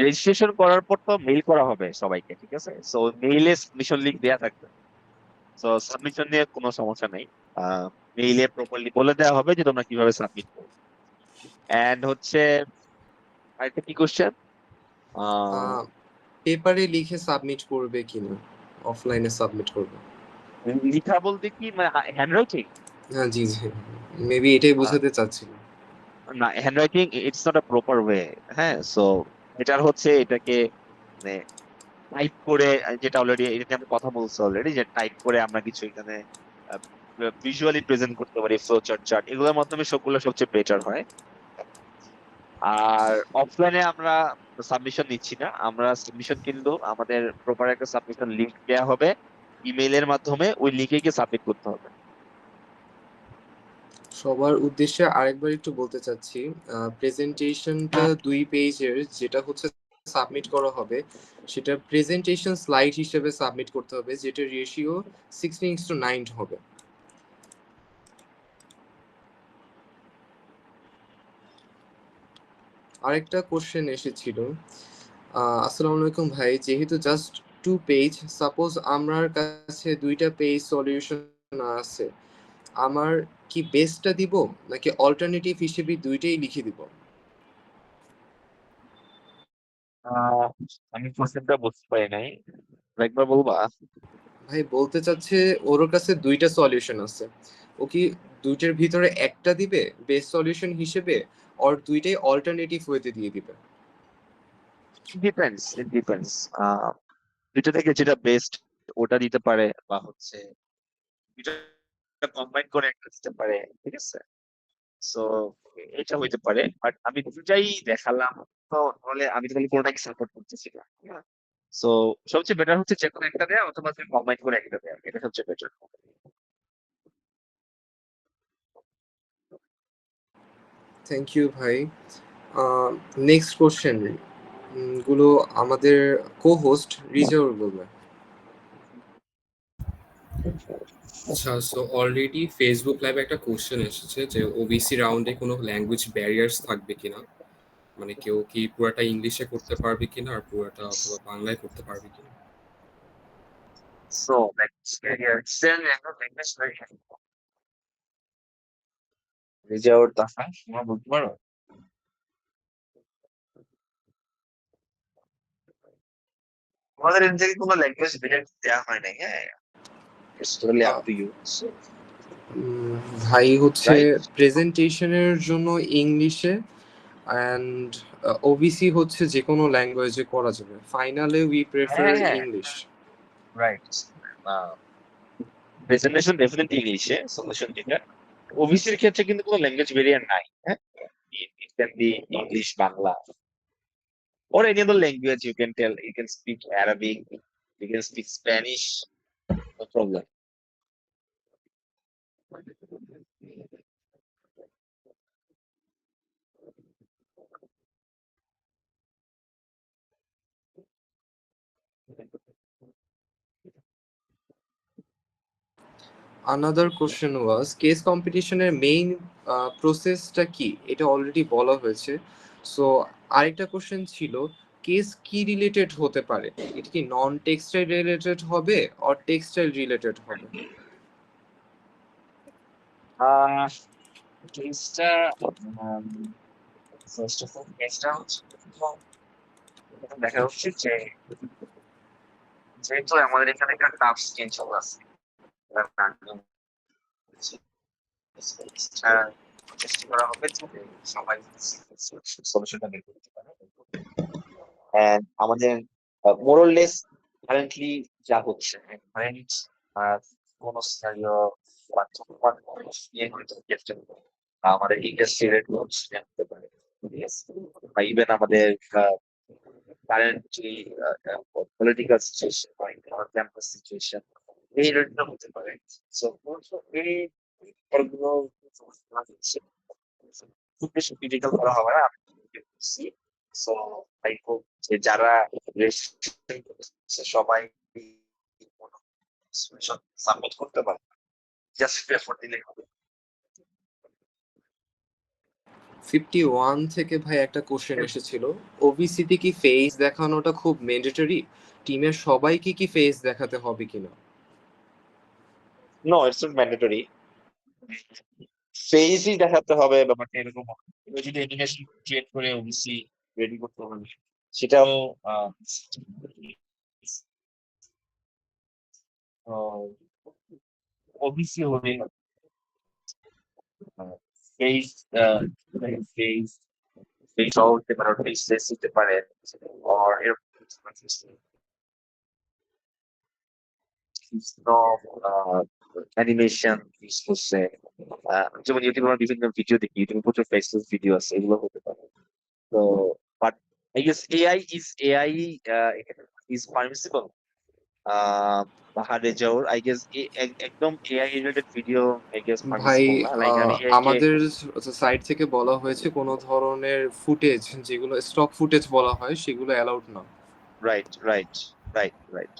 রেজিস্ট্রেশন করার পর তো মেইল করা হবে সবাইকে, ঠিক আছে? সো মেইলে সাবমিশন লিংক দেয়া থাকবে, সো সাবমিশন নিয়ে কোনো সমস্যা নেই। মেইলে প্রপারলি বলে দেওয়া হবে যে তোমরা কিভাবে সাবমিট করবে। এন্ড হচ্ছে আরেকটা কি কোশ্চেন? পেপারে লিখে সাবমিট করবে কিনা, অফলাইনে সাবমিট করবে? লিখা বলতে কি, মানে হ্যান্ড রাইটিং? হ্যাঁ জি জি, মেবি এটাই বোঝাতে চাচ্ছিলাম। না, hand writing it's not a proper way. হ্যাঁ, সো এটার হচ্ছে এটাকে মানে টাইপ করে, যেটা অলরেডি এটা নিয়ে আমরা কথা বলছি অলরেডি, যে টাইপ করে আমরা কিছু এখানে ভিজুয়ালি প্রেজেন্ট করতে পারি, ফ্লো চার্ট এগুলোর মাধ্যমে সবগুলো সবচেয়ে বেটার হয়। আর অফলাইনে আমরা সাবমিশন নিচ্ছি না, আমরা সাবমিশন কিন্তু আমাদের প্রপার একটা সাবমিশন লিংক দেওয়া হবে ইমেইলের মাধ্যমে, ওই লিঙ্কে গিয়ে সাবমিট করতে হবে। সবার উদ্দেশ্যে আরেকবার একটু বলতে চাচ্ছি, প্রেজেন্টেশনটা 2 পেজের যেটা হচ্ছে সাবমিট করা হবে, সেটা প্রেজেন্টেশন স্লাইড হিসেবে সাবমিট করতে হবে, যেটা রেশিও 16:9 হবে। আরেকটা কোশ্চেন এসেছিল, আসসালামু আলাইকুম ভাই, যেহেতু জাস্ট 2 পেজ, সাপোজ আমার কাছে 2টা পেজ সলিউশন আছে, আমার কি বেস্টটা দিব নাকি অল্টারনেটিভ হিসেবে 2টাই লিখে দিব? আহ, আমি কোশ্চেনটা বুঝতে পারি নাই, একবার বলবা? ভাই বলতে চাচ্ছে ওর কাছে 2টা সলিউশন আছে, ও কি 2টার ভিতরে একটা দিবে বেস্ট সলিউশন হিসেবে, আর 2টাই অল্টারনেটিভ ওয়েতে দিয়ে দিবে? Depends, it depends. দুইটা থেকে যেটা বেস্ট ওটা দিতে পারে, বা হচ্ছে দুইটা কম্বাইন করে একটা দিতে পারে, ঠিক আছে? সো এটা হইতে পারে, বাট আমি দুটাই দেখালাম, তো তাহলে আমি তাহলে কোনটাকে সাপোর্ট করতেছি না। সো সবচেয়ে বেটার হচ্ছে যে কোনো একটা দেয়া, অথবা তুমি কম্বাইন করে একটা দেয়া, এটা সবচেয়ে বেটার। থ্যাংক ইউ ভাই। নেক্সট কোশ্চেন গুলো আমাদের কো-হোস্ট রিজাউর বলবে। আচ্ছা, সো অলরেডি ফেসবুক লাইভে একটা কোশ্চেন এসেছে যে ওবিসি রাউন্ডে কোনো ল্যাঙ্গুয়েজ ব্যারিয়ার্স থাকবে কিনা, মানে কেউ কি পুরাটা ইংলিশে করতে পারবে কিনা আর পুরাটা অথবা বাংলায় করতে পারবে কিনা। সো রিজাউর তাহা তোমরা বলতে পারো? আমাদের এর থেকে কোনো ল্যাঙ্গুয়েজ ব্যারিয়ার দেওয়া হয় নাই। হ্যাঁ, it's totally up uh, to you, ভাই হচ্ছে রাইট? প্রেজেন্টেশনের জন্য ইংলিশে, অ্যান্ড ওবিসি হচ্ছে যে কোনো ল্যাঙ্গুয়েজে করা যাবে, ফাইনালে উই প্রেফার হ্যাঁ, হ্যাঁ, ইংলিশ। রাইট। প্রেজেন্টেশন ডেফিনেটলি ইংলিশে, সলিউশন যেটা ওবিসির ক্ষেত্রে কিন্তু কোনো ল্যাঙ্গুয়েজ ব্যারিয়ার নাই। হ্যাঁ, it can be English, Bangla, or any other language. You can tell, you can speak Arabic, you can speak Spanish, no problem. Another question was, case কম্পিটিশনের main প্রসেসটা কি, এটা অলরেডি বলা হয়েছে। সো আরেকটা কোশ্চেন ছিল, কেস কি রিলেটেড হতে পারে, এটা কি নন টেক্সটাইল রিলেটেড হবে আর টেক্সটাইল রিলেটেড হবে? আহ কেসটা, ফার্স্ট অফ অল কেসটা হচ্ছে দেখা উচিত যে, যেহেতু আমাদের এখানে একটা টাফ স্কেল আছে, চেষ্টা চেষ্টা করা হবে যাতে সবাই সলিউশনটা বের করতে পারে। And আমাদের মোরলেস কারেন্টলি যা হচ্ছে, কারেন্ট কোন সিনারিও আমাদের ইন্ডাস্ট্রি রেট হতে পারে, ঠিক আছে, বা ইভেন আমাদের কারেন্ট যে পলিটিক্যাল সিচুয়েশন বা ক্যাম্পাস সিচুয়েশন এই রেটটা হতে পারে। সো এই ব্যাপারগুলো খুব বেশি ক্রিটিক্যাল করা হবে না। সো আই হোপ যে যারা registration করেছে সবাই সাবমিট করতে পারে, জাস্ট প্রেফার দিলে হবে। 51 থেকে ভাই একটা কোশ্চেন এসেছিল, ওবিসিটি কি ফেস দেখানোটা খুব ম্যান্ডেটরি, টিমের সবাইকে কি ফেস দেখাতে হবে কিনা? No, it's not mandatory. ফেসই দেখাতে হবে ব্যাপারটা এরকম হবে। এবার যদি অ্যানিমেশন ক্রিয়েট করে ওবিসি রেডি করতে হবে, সেটাও ওবিসি হলে ফেস ফেস ফেস হতে পারে, ফেসলেস হতে পারে, or এরকম অ্যানিমেশন ইউজ করছে। যেমন ইউটিউবে আমরা বিভিন্ন ভিডিও দেখি, ইউটিউবে প্রচুর ফেসলেস ভিডিও আছে, এগুলো হতে পারে। তো but I guess AI is permissible. বাহারে আই গেস একদম AI related video I guess ভাই পারমিসিবল না, লাইক আমি এআই কে আমাদের সাইট থেকে বলা হয়েছে কোনো ধরনের ফুটেজ, যেগুলো স্টক ফুটেজ বলা হয়, সেগুলো অ্যালাউড না। Right.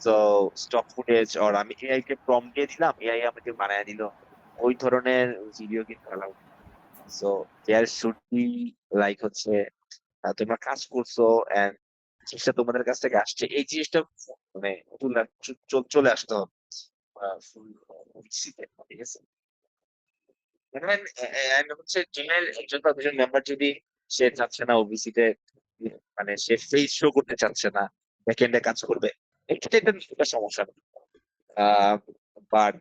So stock footage or আমি এআই কে প্রম্পট দিয়ে দিলাম, এআই আমাকে বানায় দিল, ওই ধরনের ভিডিও কিন্তু allowed. So there should be like হচ্ছে তোমরা কাজ করছো এন্ড জিনিসটা তোমাদের কাছ থেকে আসছে, এই জিনিসটা মানে চলে আসতে হবে ফুল ওবিসিতে, ঠিক আছে। And হচ্ছে টিমের একজন বা দুজন মেম্বার যদি সে চাচ্ছে না ওবিসিতে, মানে সে ফেস শো করতে চাচ্ছে না, ব্যাকএন্ডে কাজ করবে, এটা একটা সমস্যা। বাট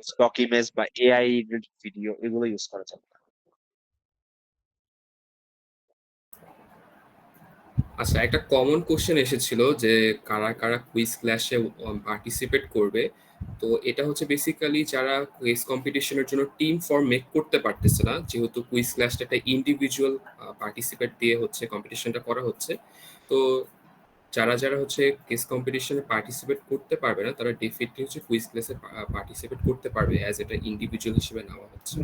স্টক ইমেজ বা এআই ভিডিও এগুলো ইউজ করা যাবে না। আচ্ছা, একটা কমন কোশ্চেন এসেছিল যে কারা কারা কুইজ ক্লাসে পার্টিসিপেট করবে। তো এটা হচ্ছে বেসিক্যালি যারা কুইজ কম্পিটিশনের জন্য টিম ফর্ম মেক করতে পারতেছে না, যেহেতু কুইজ ক্লাসটা একটা ইন্ডিভিজুয়াল পার্টিসিপেট দিয়ে হচ্ছে কম্পিটিশনটা করা হচ্ছে। তো যারা যারা হচ্ছে কুইজ কম্পিটিশনে পার্টিসিপেট করতে পারবে না, তারা ডেফিনেটলি হচ্ছে কুইজ ক্লাসে পার্টিসিপেট করতে পারবে, অ্যাজ এটা ইন্ডিভিজুয়াল হিসেবে নেওয়া হচ্ছে।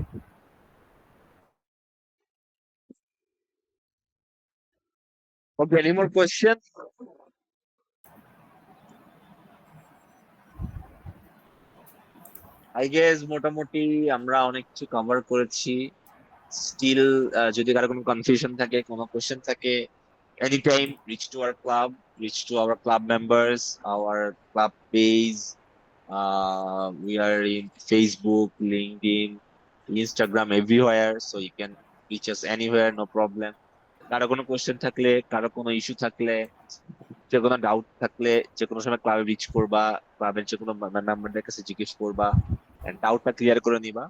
Okay, any more questions? I guess মোটামুটি আমরা অনেক কিছু কভার করেছি। স্টিল যদি কারো কোনো কনফিউশন থাকে, কোনো কোশ্চেন থাকে, anytime reach to our club, reach to our club members, our club page. We are in Facebook, LinkedIn, Instagram, everywhere, so you can reach us anywhere, no problem. কারো কোনো question থাকলে, কারো কোনো issue থাকলে, যে কোনো doubt থাকলে যে কোনো সময় ক্লাবে রিচ করবা, ক্লাবের যে কোনো মেম্বারদের কাছে জিজ্ঞেস করবা, এন্ড ডাউটটা ক্লিয়ার করে নিবা,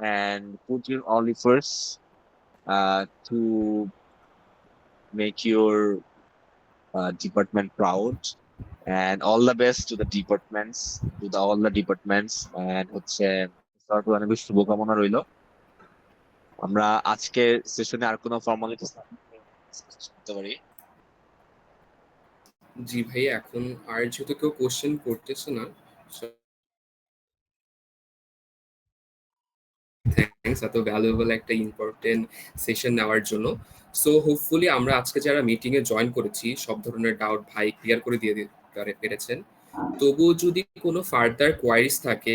and put your all efforts to make your department proud, and all the best to the departments, all the departments, and হচ্ছে সবার অনেক বেশি শুভকামনা রইলো। আমরা আজকে সেশনে আর কোনো ফর্মালিটিস করতে পারি? জি ভাই, এখন আর যেহেতু কেউ কোশ্চেন করতেছে না, থ্যাঙ্কস এত ভ্যালুয়েবল একটা ইম্পর্টেন্ট সেশন নেওয়ার জন্য। সো হোপফুলি আমরা আজকে যারা মিটিং এ জয়েন করেছি সব ধরনের ডাউট ভাই ক্লিয়ার করে দিয়ে পেরেছেন। তবুও যদি কোনো ফার্দার কোয়ারিজ থাকে